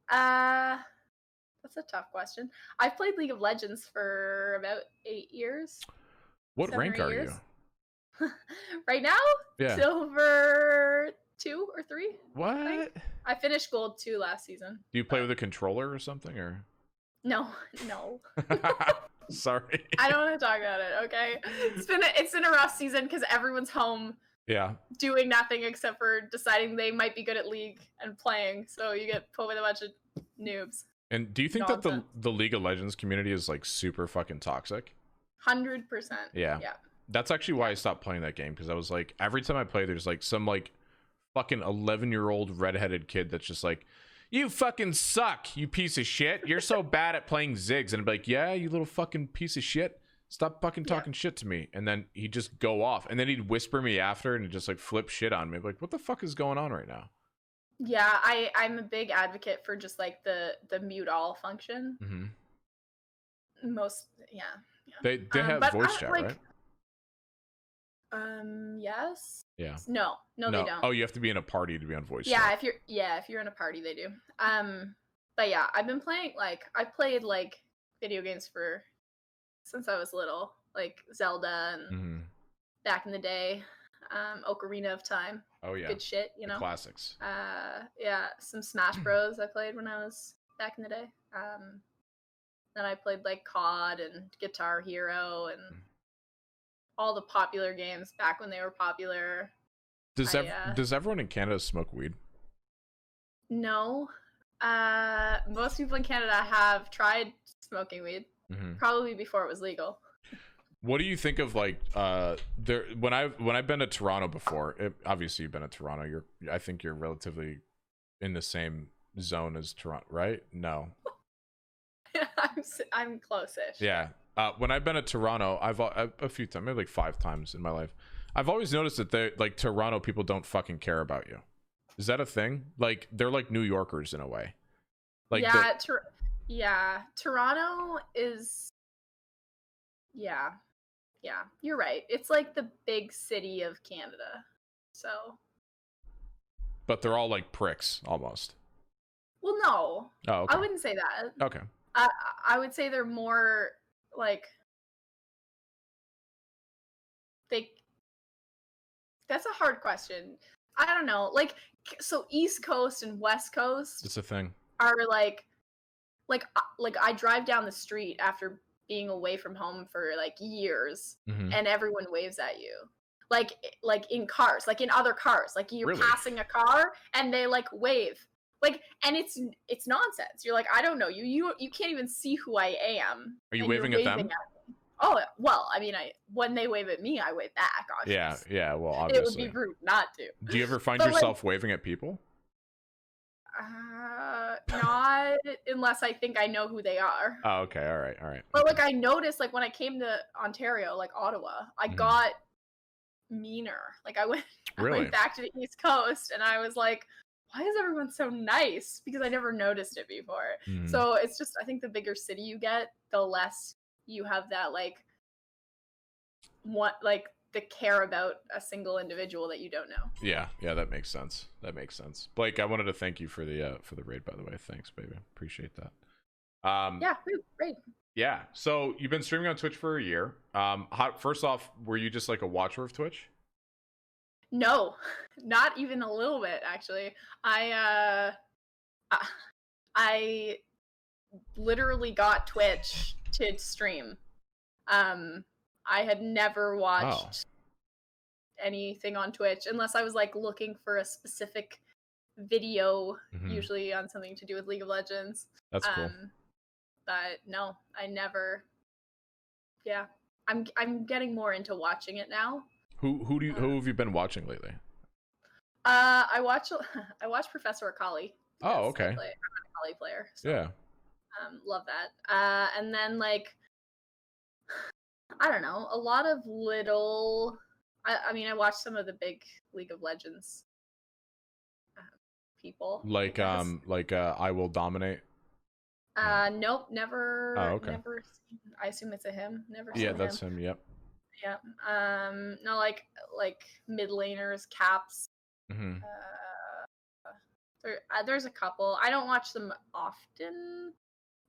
That's a tough question. I've played League of Legends for about 8 years. What rank are you? Right now? Yeah. Silver 2 or 3. What? I finished Gold 2 last season. Do you play with a controller or something, or? No. Sorry. I don't want to talk about it, okay? It's been a rough season because everyone's home. Yeah. Doing nothing except for deciding they might be good at League and playing. So you get put with a bunch of noobs. And do you think that the League of Legends community is like super fucking toxic? 100%. Yeah. That's actually why I stopped playing that game, because I was like, every time I play, there's like some like fucking 11-year-old redheaded kid that's just like, you fucking suck, you piece of shit. You're so bad at playing Ziggs. And I'd be like, yeah, you little fucking piece of shit. Stop fucking talking shit to me. And then he'd just go off. And then he'd whisper me after and just like flip shit on me. Like, what the fuck is going on right now? Yeah, I'm a big advocate for just like the mute all function. Mm-hmm. Yeah. They have voice chat, right? Yes. Yeah. No, they don't. Oh, you have to be in a party to be on voice chat. chat. If you're in a party, they do. But yeah, I've been playing I played like video games for since I was little, like Zelda and back in the day, Ocarina of Time. Oh yeah, good shit, you know. The classics. Yeah, some Smash Bros. I played when I was back in the day. Then I played like COD and Guitar Hero and all the popular games back when they were popular. Does everyone in Canada smoke weed? No. Most people in Canada have tried smoking weed, probably before it was legal. What do you think of like when I've been to Toronto before? Obviously, you've been to Toronto. I think you're relatively in the same zone as Toronto, right? No. I'm close-ish. Yeah. When I've been to Toronto, I've a few times, maybe like 5 times in my life. I've always noticed that they like Toronto people don't fucking care about you. Is that a thing? Like they're like New Yorkers in a way. Like yeah, Toronto is. Yeah, you're right. It's like the big city of Canada. So. But they're all like pricks almost. Well, no. Oh, okay. I wouldn't say that. Okay. I would say they're more like that's a hard question. I don't know. Like, so East Coast and West Coast. It's a thing. Are like I drive down the street after being away from home for like years, and everyone waves at you. Like in cars, like in other cars, like you're passing a car and they like wave. Like, and it's nonsense. You're like, I don't know you can't even see who I am. Are you waving at them? At oh, well, I mean, when they wave at me, I wave back, obviously. Yeah, well, obviously. It would be rude not to. Do you ever find yourself waving at people? Not unless I think I know who they are. Oh, okay, all right. But like I noticed, like when I came to Ontario, like Ottawa, I got meaner. Like I went back to the East Coast, and I was like, why is everyone so nice? Because I never noticed it before. So it's just, I think the bigger city you get, the less you have that like the care about a single individual that you don't know. Yeah, that makes sense. Blake, I wanted to thank you for the raid, by the way. Thanks, baby. Appreciate that. Yeah, great. Yeah, so you've been streaming on Twitch for a year. First off, were you just like a watcher of Twitch? No, not even a little bit, actually. I literally got Twitch to stream. I had never watched anything on Twitch unless I was like looking for a specific video, usually on something to do with League of Legends. That's cool. But no, I never. Yeah, I'm getting more into watching it now. Who have you been watching lately? I watch Professor Akali. Oh, okay. I'm an Akali player. So, yeah. Love that. And then like, I don't know, a lot of little. I mean, I watched some of the big League of Legends people. Like I Will Dominate. Nope, never. Oh, okay. Never. I assume it's a him. Never. Yeah, that's him. Yep. Yeah. No, like mid laners, caps. There's a couple. I don't watch them often.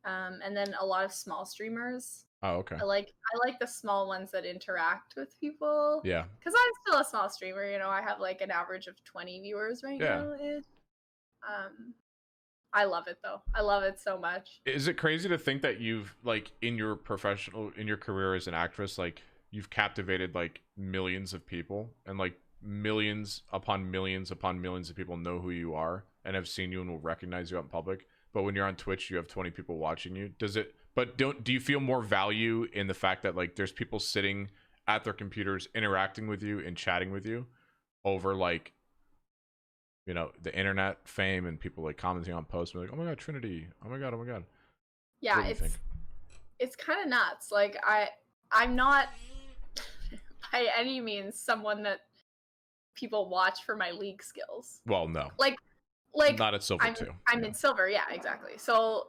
And then a lot of small streamers. Oh, okay. I like the small ones that interact with people. Yeah. Because I'm still a small streamer. You know, I have like an average of 20 viewers right now. I love it though. I love it so much. Is it crazy to think that you've like in your career as an actress, like you've captivated like millions of people, and like millions upon millions upon millions of people know who you are and have seen you and will recognize you out in public? But when you're on Twitch, you have 20 people watching you. Do you feel more value in the fact that like there's people sitting at their computers interacting with you and chatting with you over like, you know, the internet fame and people like commenting on posts and like, oh my god, Trinity, oh my god. Yeah, it's kind of nuts. Like I'm not by any means someone that people watch for my League skills. Well, no. Like not at Silver too. I'm in Silver, yeah, exactly. So,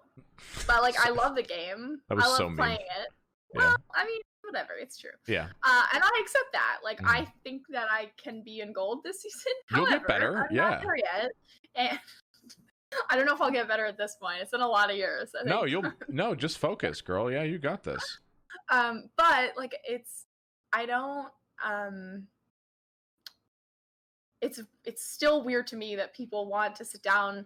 but like I love the game. That was I love so playing mean. it. Well, Yeah. I mean, whatever, it's true. Yeah. And I accept that. Like I think that I can be in gold this season. You'll However, get better. I'm not there yet. And I don't know if I'll get better at this point. It's been a lot of years. I think. No, just focus, girl. Yeah, you got this. But like I don't it's still weird to me that people want to sit down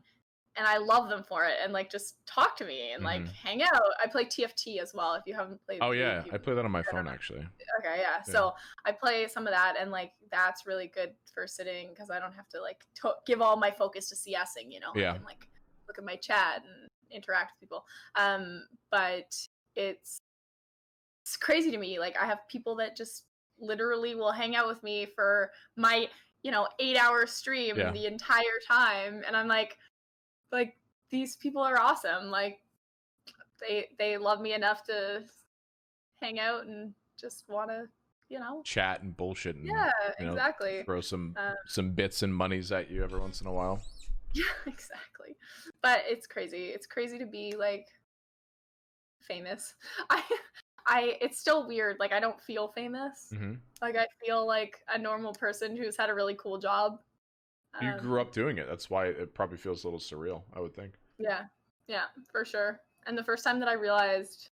and I love them for it and like just talk to me and like hang out. I play TFT as well. If you haven't played Oh the game, yeah, I play that on my phone actually. okay, yeah. So I play some of that, and like that's really good for sitting because I don't have to like give all my focus to CSing. You know, I can like look at my chat and interact with people. But it's crazy to me. Like I have people that just literally will hang out with me for my 8-hour stream the entire time, and I'm like these people are awesome. Like they love me enough to hang out and just want to chat and bullshit and exactly throw some bits and monies at you every once in a while. Yeah, exactly. But it's crazy to be like famous. I it's still weird. Like I don't feel famous. Like I feel like a normal person who's had a really cool job. You grew up doing it. That's why it probably feels a little surreal, I would think. Yeah, for sure. And the first time that I realized,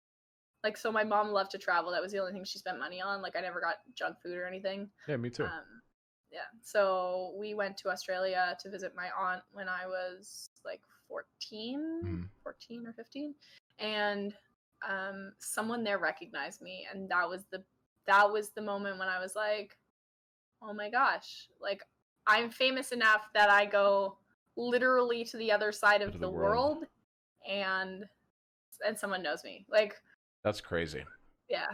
like, so my mom loved to travel. That was the only thing she spent money on. Like, I never got junk food or anything. Yeah, me too. Yeah. So we went to Australia to visit my aunt when I was like 14 or 15. And someone there recognized me. And that was the moment when I was like, oh my gosh, like I'm famous enough that I go literally to the other side of the world and someone knows me. Like that's crazy. Yeah,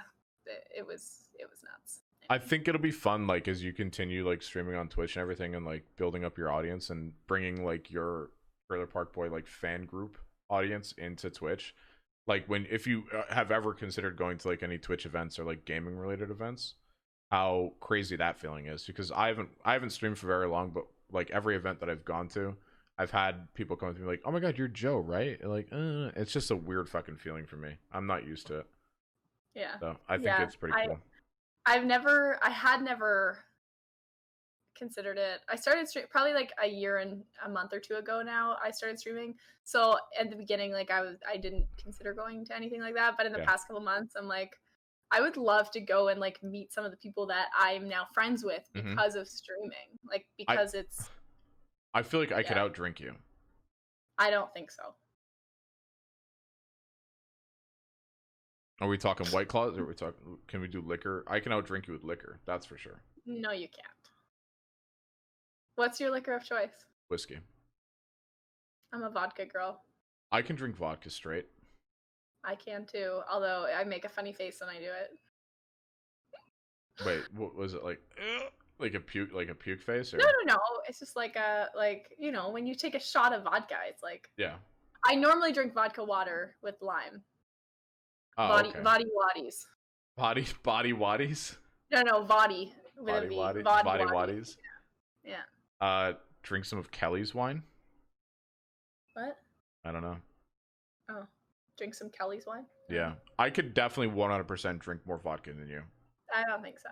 it was nuts. I think it'll be fun, like as you continue like streaming on Twitch and everything, and like building up your audience and bringing like your Trailer Park Boy like fan group audience into Twitch. Like if you have ever considered going to like any Twitch events or like gaming related events, how crazy that feeling is. Because I haven't streamed for very long, but like every event that I've gone to, I've had people come to me like, "Oh my god, you're Joe, right?" Like, it's just a weird fucking feeling for me. I'm not used to it. Yeah. So I think it's pretty cool. I had never considered it. I started probably like a year and a month or two ago now. I started streaming. So at the beginning, like I didn't consider going to anything like that. But in the past couple months, I'm like, I would love to go and like meet some of the people that I'm now friends with because of streaming. Like because I feel like I could outdrink you. I don't think so. Are we talking White Claws, or can we do liquor? I can outdrink you with liquor, that's for sure. No, you can't. What's your liquor of choice? Whiskey. I'm a vodka girl. I can drink vodka straight. I can too, although I make a funny face when I do it. Wait, what was it like? Like a puke face? Or? No. It's just like when you take a shot of vodka, it's like I normally drink vodka water with lime. Body waddies. Body waddies? No, body. Body waddies. Yeah. Drink some of Kelly's wine. What? I don't know. Oh, drink some Kelly's wine? Yeah, I could definitely 100% drink more vodka than you. I don't think so.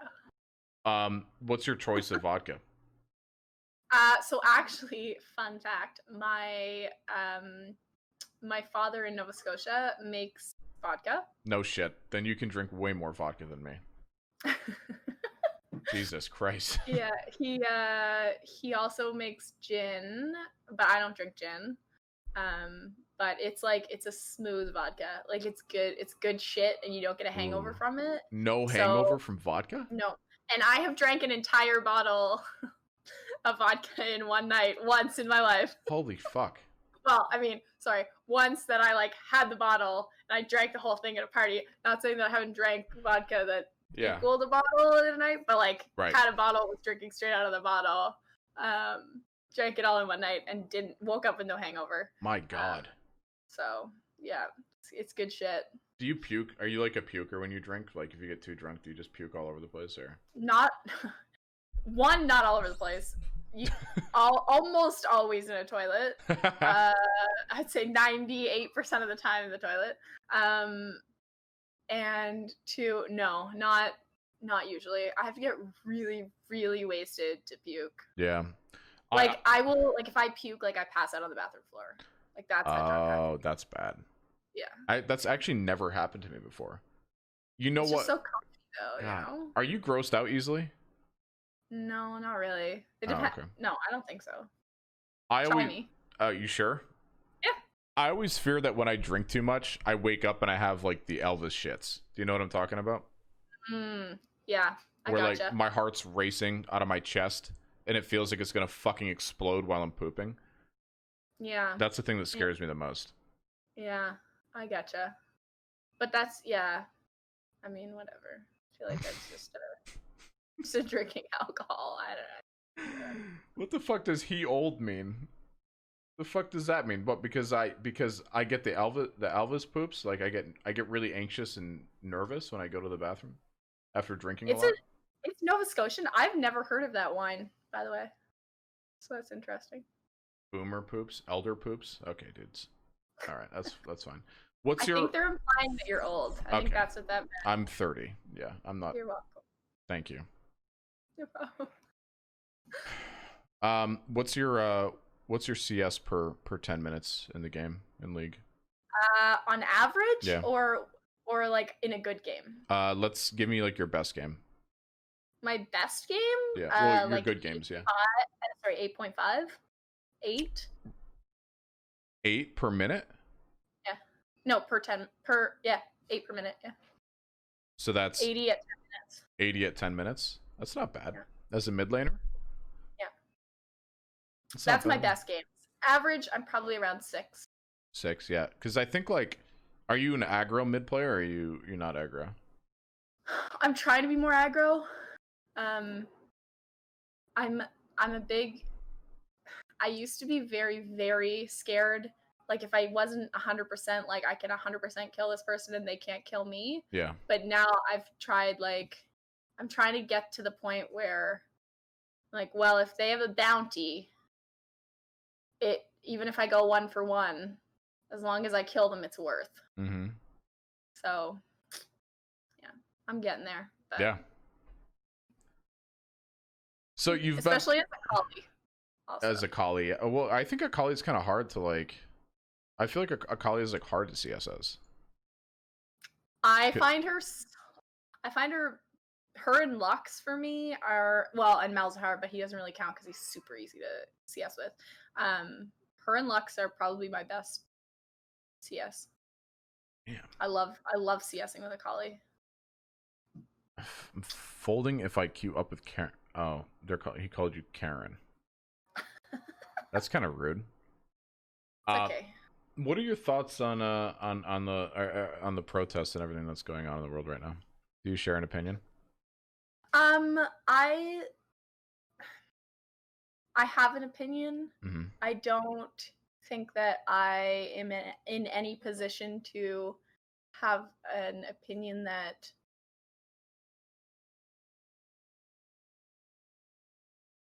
What's your choice of vodka? So actually, fun fact, my father in Nova Scotia makes vodka. No shit. Then you can drink way more vodka than me. Jesus Christ. Yeah, he also makes gin, but I don't drink gin. But it's a smooth vodka. Like it's good shit, and you don't get a hangover from it. No hangover from vodka? No. And I have drank an entire bottle of vodka in one night once in my life. Holy fuck. Well, I mean, sorry, once that I like had the bottle and I drank the whole thing at a party. Not saying that I haven't drank vodka that equaled a bottle in a night, but like had a bottle, was drinking straight out of the bottle. Drank it all in one night and woke up with no hangover. My God. So yeah, it's good shit. Do you puke? Are you like a puker when you drink? Like if you get too drunk, do you just puke all over the place, or? Not all over the place. Almost always in a toilet. I'd say 98% of the time in the toilet. And two, no, not usually. I have to get really, really wasted to puke. Yeah. Like I will, like if I puke, like I pass out on the bathroom floor. Like that's how drunk I am. Oh, that's bad. Yeah. That's actually never happened to me before. You know It's what? just so comfy though, God. you know? Are you grossed out easily? No, not really. It Oh, okay. No, I don't think so. I Try always. me. You sure? Yeah. I always fear that when I drink too much, I wake up and I have like the Elvis shits. Do you know what I'm talking about? Yeah, I Where like gotcha. my heart's racing out of my chest and it feels like it's gonna fucking explode while I'm pooping. Yeah. That's the thing that scares me the most. Yeah, I gotcha. But that's, yeah. I mean, whatever. I feel like that's just a drinking alcohol. I don't know. What the fuck does he old mean? The fuck does that mean? What, because I get the Elvis poops, like I get really anxious and nervous when I go to the bathroom after drinking a lot. It's Nova Scotian. I've never heard of that wine, by the way. So that's interesting. Boomer poops, elder poops. Okay, dudes. All right, that's fine. I think they're implying that you're old. I think that's what that meant. I'm 30. Yeah, I'm not. You're welcome. Thank you. No problem. What's your CS per 10 minutes in the game in League? On average, yeah. or like in a good game. Let's give me like your best game. My best game? Yeah. Well, your like good games, yeah. Sorry, 8.5. 8. 8 per minute? Yeah. No, per 8 per minute, yeah. So that's 80 at 10 minutes. 80 at 10 minutes? That's not bad. Yeah. As a mid laner? Yeah. That's my best games. Average, I'm probably around 6. 6, yeah. Because I think like, are you an aggro mid player or are you're not aggro? I'm trying to be more aggro. I'm a big. I used to be very, very scared. Like if I wasn't 100%, like I can 100% kill this person and they can't kill me. Yeah. But now I've tried, like, I'm trying to get to the point where, like, well, if they have a bounty, even if I go 1 for 1, as long as I kill them, it's worth. Mm-hmm. So, yeah, I'm getting there. But... Yeah. So you've especially as a collie. Also. As a collie, well, I think a collie is kind of hard to like. I feel like a collie is like hard to CSS. I find her and Lux for me are, well, and Malzahar, but he doesn't really count because he's super easy to CS with. Her and Lux are probably my best CS. Yeah. I love CSing with a collie. I'm folding if I queue up with Karen. Oh, he called you Karen. That's kind of rude. Okay. What are your thoughts on the protests and everything that's going on in the world right now? Do you share an opinion? I have an opinion. Mm-hmm. I don't think that I am in any position to have an opinion that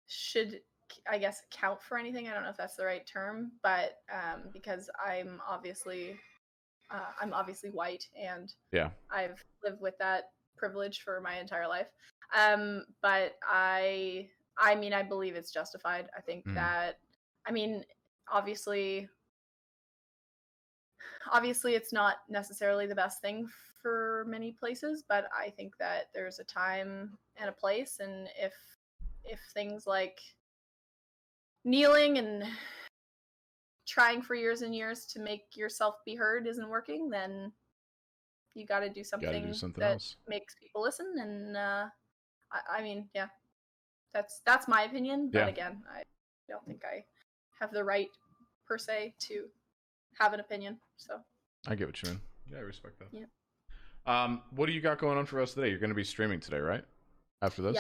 should, I guess, count for anything. I don't know if that's the right term, but because I'm obviously white, and yeah, I've lived with that privilege for my entire life. But I mean, I believe it's justified. I think that, I mean, obviously it's not necessarily the best thing for many places, but I think that there's a time and a place, and if things like kneeling and trying for years and years to make yourself be heard isn't working, then you got to do something that else. Makes people listen. And I mean, yeah, that's my opinion. But again, I don't think I have the right per se to have an opinion. So I get what you mean. Yeah, I respect that. Yeah. What do you got going on for us today? You're going to be streaming today, right? After this?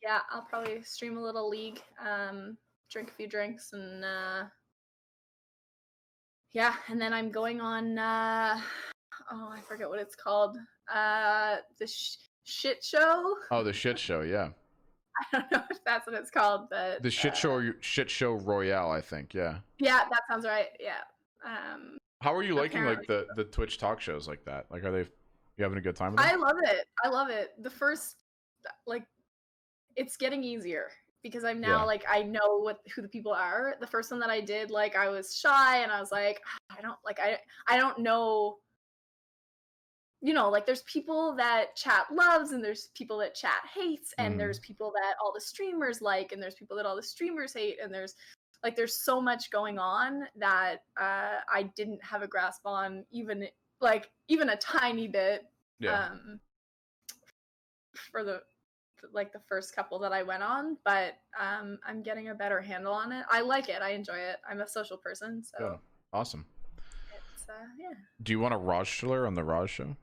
Yeah, I'll probably stream a little League, drink a few drinks, and and then I'm going on I forget what it's called. The shit show. Oh, the shit show, yeah. I don't know if that's what it's called, but the shit show Royale, I think, yeah. Yeah, that sounds right. Yeah. How are you liking like the Twitch talk shows like that? Like, you having a good time with them? I love it. The first, like, it's getting easier because I'm now like, I know who the people are. The first one that I did, like, I was shy and I was like, I don't know you know, like there's people that chat loves and there's people that chat hates, and there's people that all the streamers like, and there's people that all the streamers hate, and there's so much going on that I didn't have a grasp on, even a tiny bit. Yeah. For the first couple that I went on, but I'm getting a better handle on it. I like it. I enjoy it. I'm a social person, so good. Awesome. It's yeah. Do you want a Rajler on the Raj show?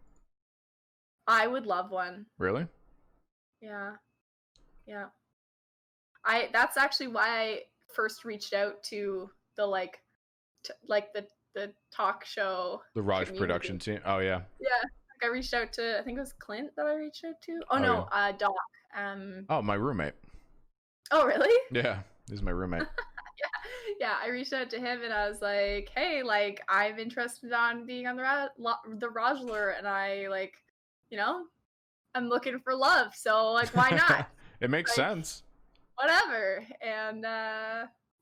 I would love one. Really? Yeah. That's actually why I first reached out to the the talk show. The Raj community. Production team. Oh yeah. Yeah. I reached out to, I think it was Clint that I reached out to. Oh no, yeah. Doc. Oh, my roommate. Oh really? Yeah, he's my roommate. yeah. I reached out to him and I was like, hey, like I'm interested on being on the Rajler, and I I'm looking for love, so like why not? It makes sense. Whatever. And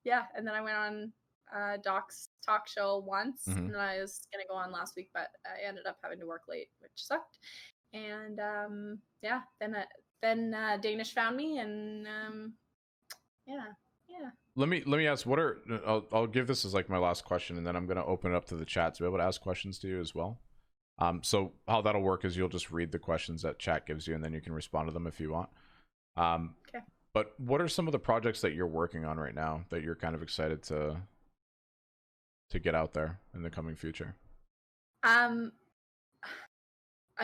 yeah, and then I went on Doc's talk show once, and then I was gonna go on last week, but I ended up having to work late, which sucked. And yeah, then Danish found me, and yeah. Let me ask, what are I'll give this as like my last question, and then I'm gonna open it up to the chat to be able to ask questions to you as well. So how that'll work is you'll just read the questions that chat gives you, and then you can respond to them if you want. Okay. But what are some of the projects that you're working on right now that you're kind of excited to get out there in the coming future? I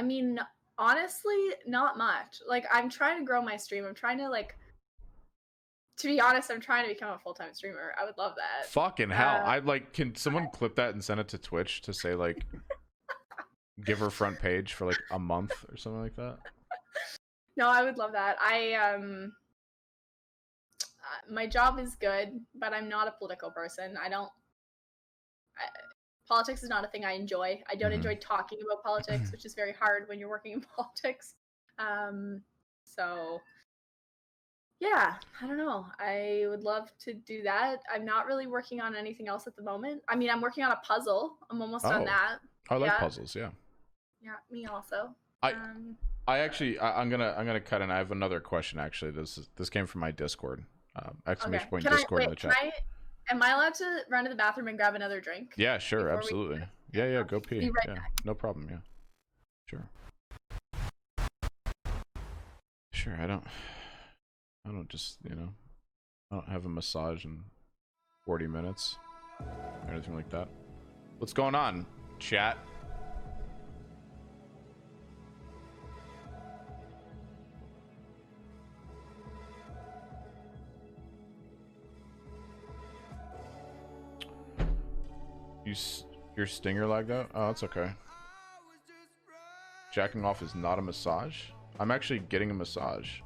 mean, honestly, not much. Like, I'm trying to grow my stream. I'm trying to to be honest, I'm trying to become a full-time streamer. I would love that. Fucking hell. Can someone clip that and send it to Twitch to say like give her front page for like a month or something like that? No, I would love that. My job is good, but I'm not a political person. Politics is not a thing I enjoy. I don't enjoy talking about politics, which is very hard when you're working in politics. So yeah, I don't know. I would love to do that. I'm not really working on anything else at the moment. I mean, I'm working on a puzzle. I'm almost on that. I like puzzles, yeah. Yeah, me also. I'm gonna cut in. I have another question actually. This came from my Discord. Exclamation point Discord in the chat. Am I allowed to run to the bathroom and grab another drink? Yeah, sure, absolutely. Yeah, go pee. Be right back. No problem. Yeah, sure. Sure, I don't just, I don't have a massage in 40 minutes or anything like that. What's going on, chat? Your stinger lagged out? Oh, that's okay. Jacking off is not a massage? I'm actually getting a massage.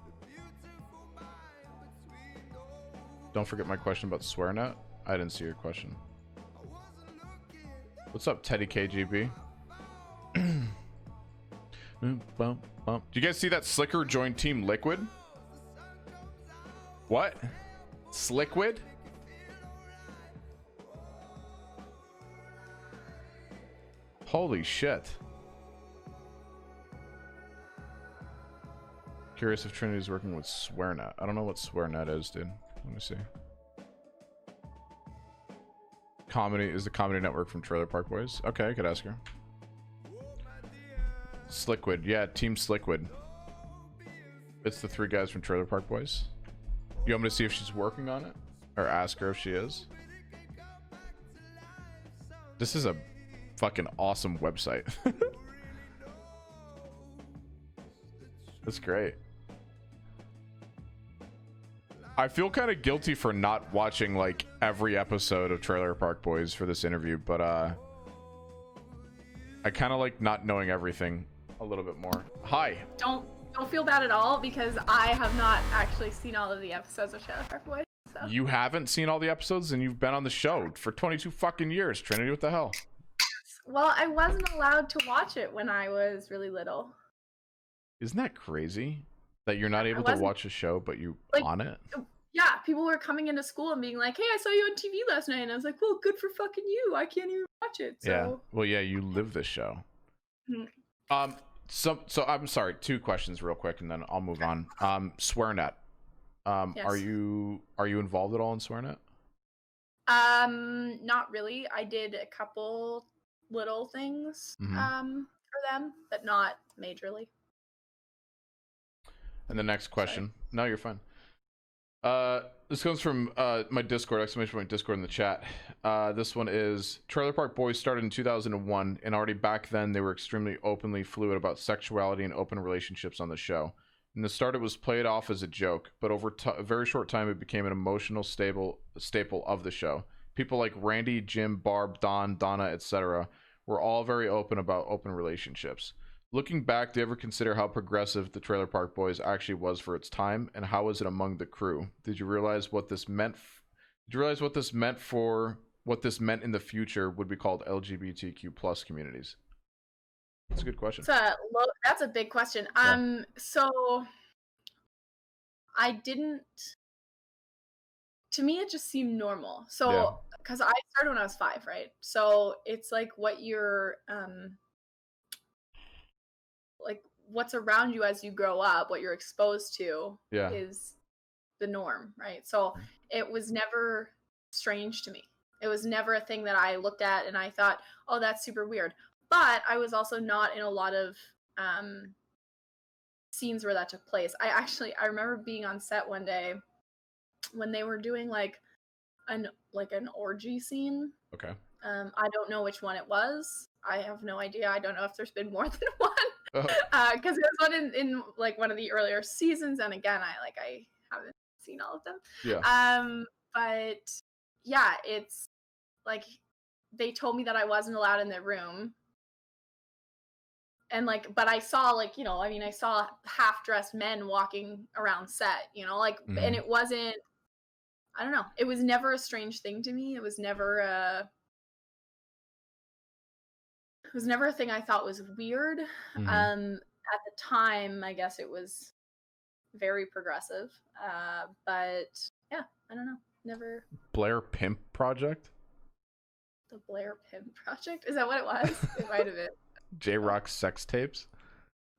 Don't forget my question about SwearNet. I didn't see your question. What's up, Teddy KGB? Do you guys see that Slicker joined Team Liquid? What? Sliquid? Holy shit. Curious if Trinity is working with SwearNet. I don't know what SwearNet is, dude. Let me see. Comedy is the comedy network from Trailer Park Boys. Okay, I could ask her. Sliquid. Yeah, Team Sliquid. It's the 3 guys from Trailer Park Boys. You want me to see if she's working on it? Or ask her if she is? This is a fucking awesome website. That's great. I feel kind of guilty for not watching like every episode of Trailer Park Boys for this interview, but I kind of like not knowing everything a little bit more. Hi. Don't feel bad at all, because I have not actually seen all of the episodes of Trailer Park Boys. So. You haven't seen all the episodes, and you've been on the show for 22 fucking years, Trinity. What the hell? Well, I wasn't allowed to watch it when I was really little. Isn't that crazy? That you're not able to watch a show, but you on it? Yeah, people were coming into school and being like, hey, I saw you on TV last night. And I was like, well, good for fucking you. I can't even watch it. So. Yeah. Well, yeah, you live this show. So I'm sorry, two questions real quick, and then I'll move on. SwearNet. Yes. Are you involved at all in SwearNet? Not really. I did a couple little things Mm-hmm. for them, but not majorly. And the next question. Sorry. No, you're fine. This comes from my Discord, Discord in the chat. This one is Trailer Park Boys started in 2001, and already back then they were extremely openly fluid about sexuality and open relationships on the show. In the start, it was played off as a joke, but over a very short time, it became an emotional staple of the show. People like Randy, Jim, Barb, Don, Donna, etc. were all very open about open relationships. Looking back, do you ever consider how progressive the Trailer Park Boys actually was for its time, and how was it among the crew? Did you realize what this meant? What this meant in the future would be called LGBTQ plus communities? That's a good question. That's a big question. Yeah. So I didn't. To me, it just seemed normal. So because I started when I was 5, right? So it's like what you're like what's around you as you grow up, what you're exposed to is the norm, right? So it was never strange to me. It was never a thing that I looked at and I thought, oh, that's super weird. But I was also not in a lot of scenes where that took place. I remember being on set one day when they were doing like an orgy scene. Okay. I don't know which one it was. I have no idea. I don't know if there's been more than one. Because there was one in like one of the earlier seasons, and again, I haven't seen all of them. Yeah. But yeah, it's like they told me that I wasn't allowed in their room. And like, but I saw I saw half-dressed men walking around set, and it wasn't, I don't know, it was never a strange thing to me. It was never a thing I thought was weird. At the time, I guess it was very progressive. But yeah, I don't know. Never. Blair Pimp Project? The Blair Pimp Project? Is that what it was? It might have been. J-Rock sex tapes?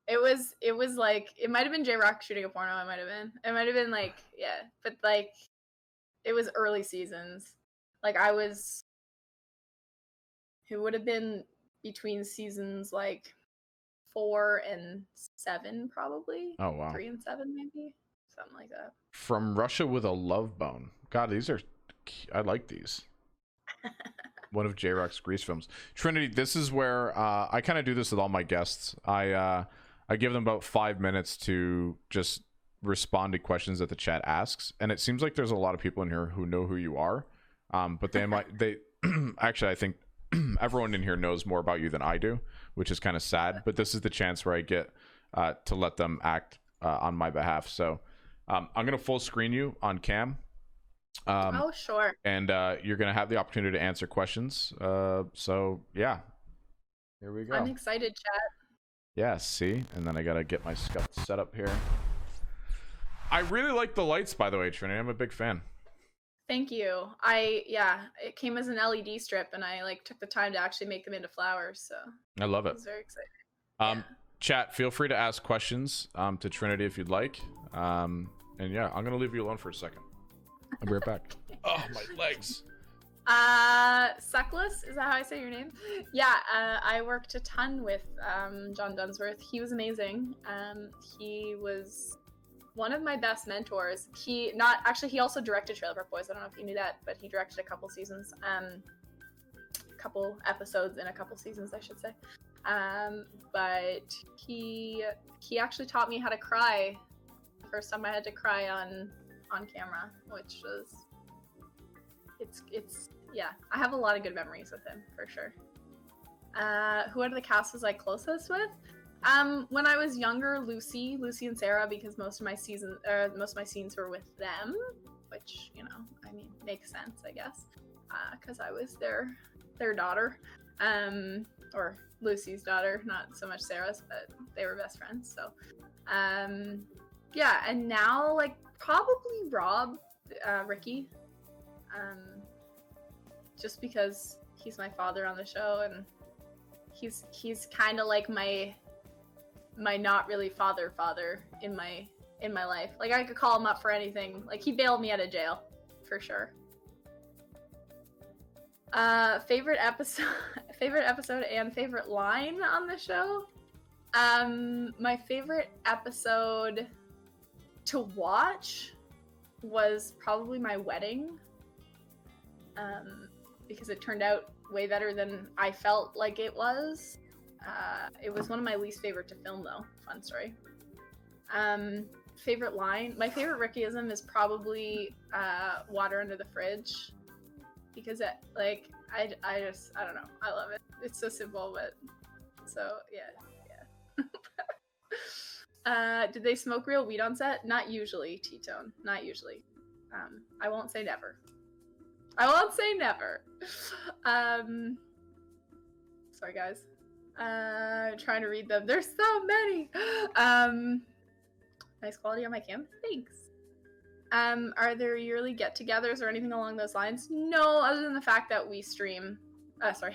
It was like, it might have been J-Rock shooting a porno. It might have been like, yeah. But like, it was early seasons. Like it would have been between seasons like 4 and 7 probably. Oh wow. 3 and 7 maybe, something like that. From Russia with a Love Bone. God, I like these. One of J-Rock's Grease films. Trinity, this is where I kind of do this with all my guests. I give them about 5 minutes to just respond to questions that the chat asks, and it seems like there's a lot of people in here who know who you are, but they actually, I think everyone in here knows more about you than I do, which is kind of sad, but this is the chance where I get to let them act on my behalf. So I'm gonna full screen you on cam. Oh sure. And you're gonna have the opportunity to answer questions. So yeah, here we go. I'm excited, chat. Yeah, see, and then I gotta get my stuff set up here. I really like the lights, by the way, Trinity. I'm a big fan. Thank you. It came as an LED strip, and I like took the time to actually make them into flowers. So I love it. I was very excited. Chat, feel free to ask questions to Trinity if you'd like. And yeah, I'm gonna leave you alone for a second. I'll be right back. Oh, my legs. Suckless, is that how I say your name? Yeah, I worked a ton with John Dunsworth. He was amazing. He was one of my best mentors. He also directed Trailer Park Boys. I don't know if you knew that, but he directed a couple seasons, a couple episodes in a couple seasons, I should say. But he actually taught me how to cry. The first time I had to cry on camera, which was it's yeah, I have a lot of good memories with him for sure. Who out of the cast was I closest with? When I was younger, Lucy and Sarah, because most of my scenes were with them, which makes sense, I guess, because I was their daughter, or Lucy's daughter, not so much Sarah's, but they were best friends. So yeah, and now like probably Rob, Ricky, just because he's my father on the show, and he's kind of like my my not really father in my life. Like, I could call him up for anything. Like, he bailed me out of jail, for sure. Favorite episode and favorite line on the show? My favorite episode to watch was probably my wedding. Because it turned out way better than I felt like it was. It was one of my least favorite to film, though. Fun story. Favorite line? My favorite Rickyism is probably water under the fridge. Because it, like, I don't know. I love it. It's so simple, but so, yeah. Did they smoke real weed on set? Not usually, T-Tone. Not usually. I won't say never. Sorry, guys. Trying to read them. There's so many. Nice quality on my cam. Thanks. Are there yearly get-togethers or anything along those lines? No, other than the fact that we stream. Other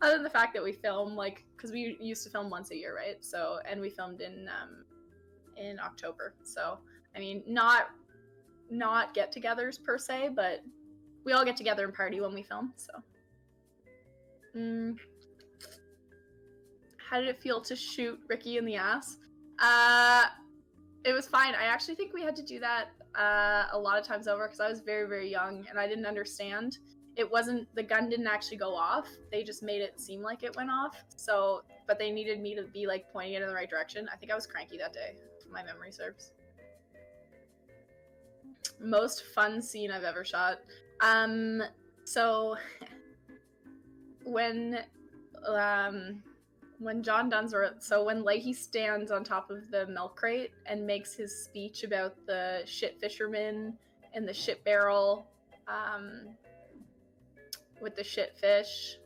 than the fact that we film, like, because we used to film once a year, right? So, and we filmed in October. So, I mean, not get-togethers per se, but we all get together and party when we film. So, how did it feel to shoot Ricky in the ass? It was fine. I actually think we had to do that a lot of times over because I was very, very young and I didn't understand. The gun didn't actually go off. They just made it seem like it went off. So, but they needed me to be like pointing it in the right direction. I think I was cranky that day, if my memory serves. Most fun scene I've ever shot. So when John Dunsworth, so when Leahy stands on top of the milk crate and makes his speech about the shit fisherman and the shit barrel, with the shit fish,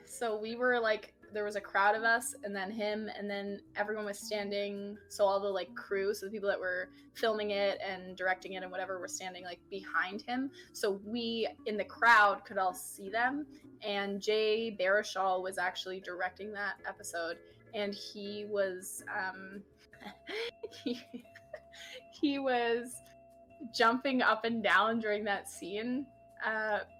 so we were like, there was a crowd of us and then him and then everyone was standing, so all the like crew, so the people that were filming it and directing it and whatever were standing like behind him, so we in the crowd could all see them. And Jay Baruchel was actually directing that episode, and he was he was jumping up and down during that scene.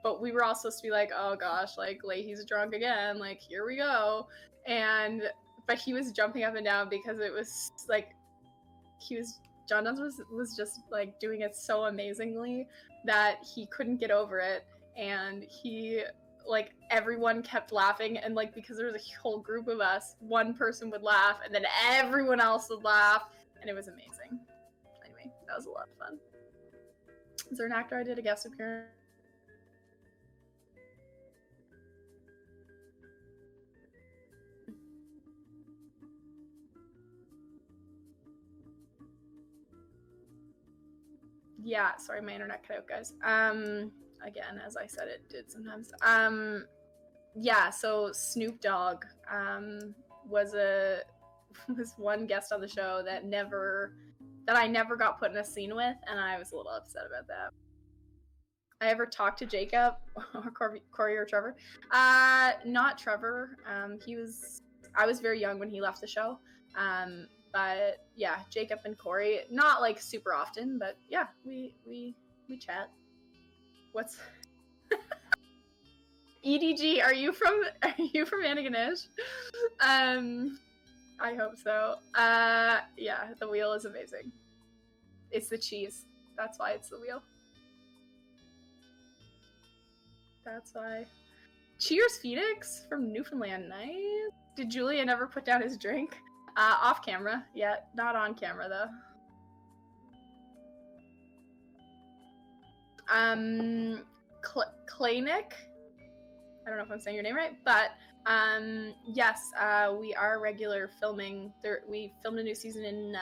But we were all supposed to be like, oh gosh, like Leahy's drunk again, like here we go. But he was jumping up and down because it was like John Duns was just like doing it so amazingly that he couldn't get over it, and he like everyone kept laughing, and like because there was a whole group of us, one person would laugh and then everyone else would laugh, and it was amazing. Anyway, that was a lot of fun. Is there an actor I did a guest appearance? Yeah, sorry, my internet cut out, guys. Again, as I said, it did sometimes. Yeah, so Snoop Dogg was one guest on the show that I never got put in a scene with, and I was a little upset about that. I ever talked to Jacob or Corey or Trevor? Not Trevor. I was very young when he left the show. But yeah, Jacob and Corey, not like super often, but yeah, we chat. What's EDG? Are you from Antigonish? I hope so. Yeah, the wheel is amazing. It's the cheese. That's why it's the wheel. That's why. Cheers, Phoenix from Newfoundland. Nice. Did Julian ever put down his drink? Off camera. Yeah, not on camera though. Kleinik. I don't know if I'm saying your name right, but yes, we are regular filming. We filmed a new season in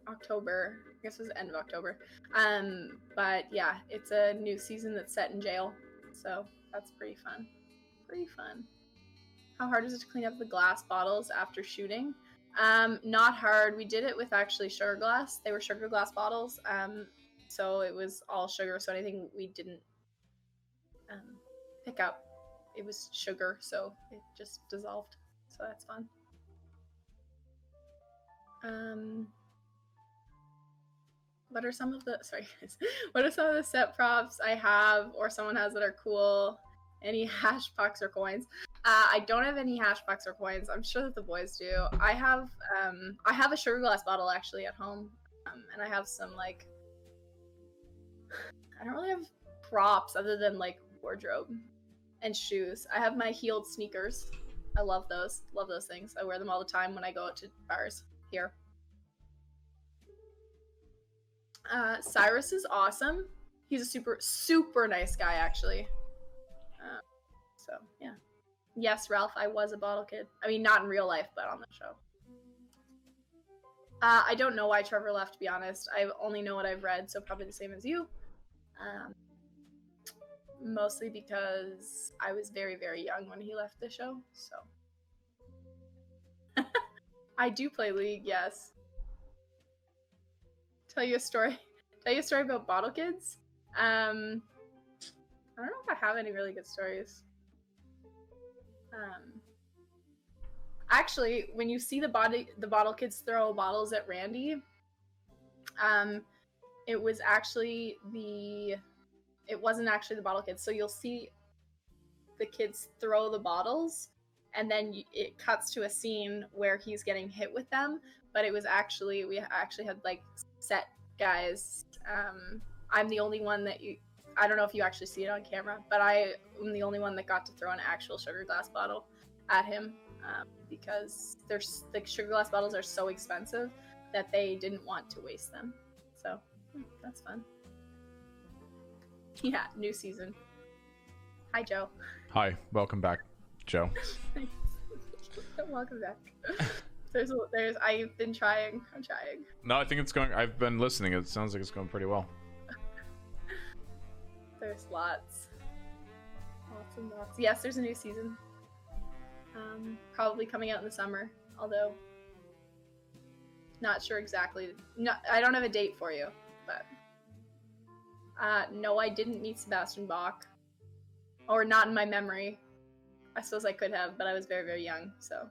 October. I guess it was the end of October. But yeah, it's a new season that's set in jail, so that's pretty fun. Pretty fun. How hard is it to clean up the glass bottles after shooting? Not hard. We did it with actually sugar glass. They were sugar glass bottles. so it was all sugar. So anything we didn't pick up, it was sugar, so it just dissolved. So that's fun. What are some of the what are some of the set props I have or someone has that are cool? Any hash bucks or coins? I don't have any hash bucks or coins. I'm sure that the boys do. I have a sugar glass bottle actually at home, and I have some like, I don't really have props other than like wardrobe and shoes. I have my heeled sneakers. I love those. Love those things. I wear them all the time when I go out to bars here. Cyrus is awesome. He's a super nice guy, actually. So yeah. Yes, Ralph, I was a bottle kid. I mean, not in real life, but on the show. I don't know why Trevor left, to be honest. I only know what I've read, so probably the same as you. Mostly because I was very, very young when he left the show, so. I do play League, yes. Tell you a story about bottle kids. I don't know if I have any really good stories. Actually, when you see the bottle kids throw bottles at Randy, it wasn't actually the bottle kids. So you'll see the kids throw the bottles, and then it cuts to a scene where he's getting hit with them. But we actually had like set guys. I'm the only one that I don't know if you actually see it on camera, but I am the only one that got to throw an actual sugar glass bottle at him, because the sugar glass bottles are so expensive that they didn't want to waste them. So that's fun. Yeah, new season. Hi, Joe. Hi, welcome back, Joe. Welcome back. I've been trying. I'm trying. No, I think it's going. I've been listening. It sounds like it's going pretty well. There's lots and lots. Yes, there's a new season. Probably coming out in the summer. Although, not sure exactly. No, I don't have a date for you, but no, I didn't meet Sebastian Bach, or not in my memory. I suppose I could have, but I was very, very young. So,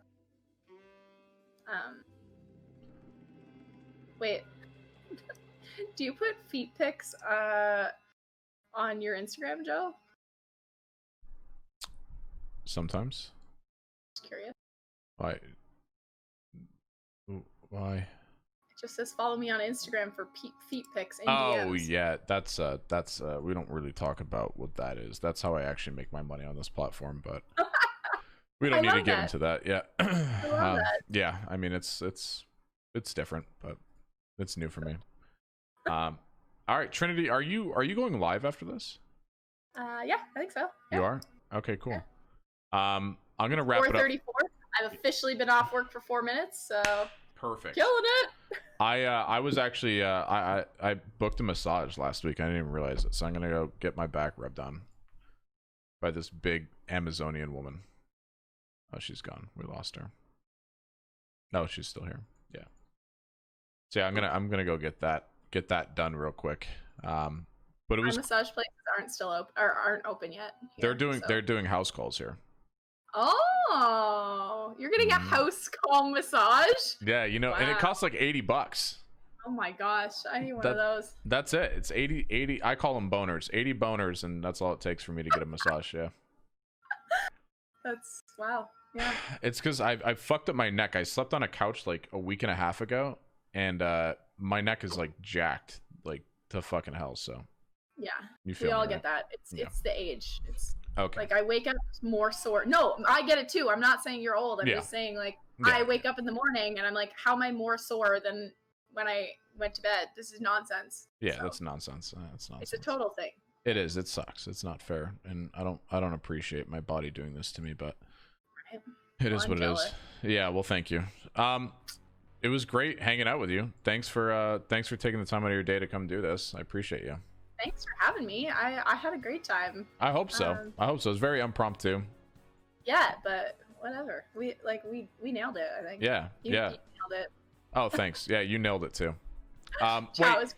wait. Do you put feet pics on your Instagram, Joe? Sometimes. Just curious. Why? It just says follow me on Instagram for feet pics and DMs. DMs. Yeah, that's we don't really talk about what that is. That's how I actually make my money on this platform, but we don't need to get into that. Yeah. I love that. Yeah, I mean it's different, but it's new for me. All right, Trinity, are you going live after this? Yeah, I think so. Yeah. You are? Okay, cool. Yeah. I'm gonna wrap it up. 4:34. I've officially been off work for 4 minutes, so perfect. Killing it. I was actually I booked a massage last week. I didn't even realize it, so I'm gonna go get my back rubbed on by this big Amazonian woman. Oh, she's gone. We lost her. No, she's still here. Yeah. So yeah, I'm gonna go get that done real quick. But it was massage places aren't open yet. Here, they're doing house calls here. Oh, you're getting a house call massage? Yeah, wow. And it costs like $80. Oh my gosh, I need one of those. That's it. It's 80. I call them boners. 80 boners, and that's all it takes for me to get a massage. Yeah. That's wow. Yeah. It's because I fucked up my neck. I slept on a couch like a week and a half ago, and my neck is like jacked like to fucking hell. So. Yeah, we all get that. It's the age. It's okay. Like I wake up more sore. No, I get it too. I'm not saying you're old. I'm just saying like I wake up in the morning and I'm like, how am I more sore than when I went to bed? This is nonsense. Yeah, that's nonsense. That's nonsense. It's a total thing. It is. It sucks. It's not fair, and I don't appreciate my body doing this to me, but it is what it is. Yeah. Well, thank you. It was great hanging out with you. Thanks for taking the time out of your day to come do this. I appreciate you. Thanks for having me. I had a great time. I hope so. It's very impromptu. Yeah, but whatever. We nailed it, I think. Yeah. You nailed it. Oh, thanks. Yeah, you nailed it too. Wait, was great.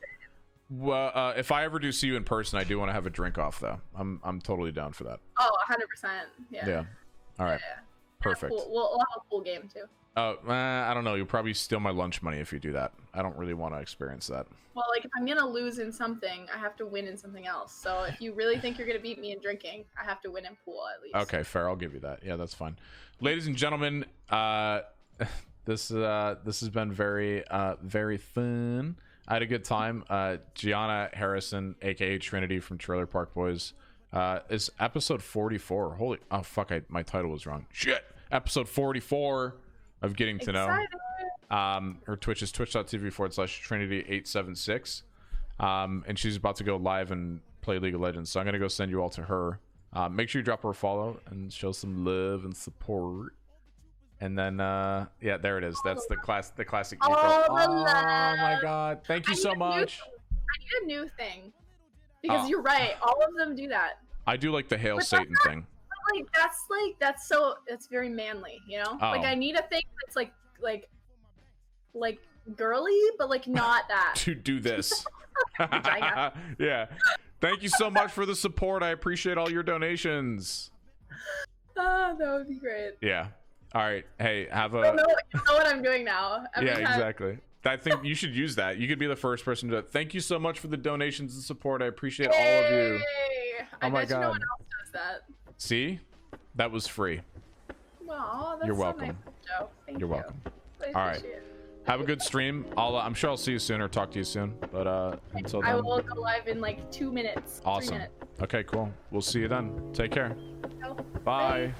Well, if I ever do see you in person, I do want to have a drink off though. I'm totally down for that. Oh, 100%. Yeah. Yeah. All right. Yeah. Perfect. We'll have a pool game too. Oh, I don't know. You'll probably steal my lunch money if you do that. I don't really want to experience that. Well, like if I'm gonna lose in something, I have to win in something else. So if you really think you're gonna beat me in drinking, I have to win in pool at least. Okay, fair. I'll give you that. Yeah, that's fine. Ladies and gentlemen, this has been very very fun. I had a good time. Gianna Harrison, aka Trinity from Trailer Park Boys, is episode 44. Holy, oh fuck! My title was wrong. Shit. Episode 44 of Getting to Know. Her Twitch is twitch.tv/Trinity876. And she's about to go live and play League of Legends. So I'm gonna go send you all to her. Make sure you drop her a follow and show some love and support. And then yeah, there it is. That's the classic. Oh my god. Thank you so much. I need a new thing. Because you're right, all of them do that. I do like the Hail Satan thing. That's very manly, you know? Like I need a thing that's like girly, but like not that. To do this. Yeah. Thank you so much for the support. I appreciate all your donations. Oh, that would be great. Yeah. All right. Hey, have a. You know what I'm doing now. Exactly. I think you should use that. You could be the first person to. Thank you so much for the donations and support. I appreciate all of you. Oh my god. No one else does that. See, that was free. Wow, that's You're welcome. Nice, Joe. Thank you. You're welcome. All right. Have a good stream. I'm sure I'll see you soon or talk to you soon. But until then, I will go live in like 2 minutes. Awesome. 3 minutes. Okay, cool. We'll see you then. Take care. Bye.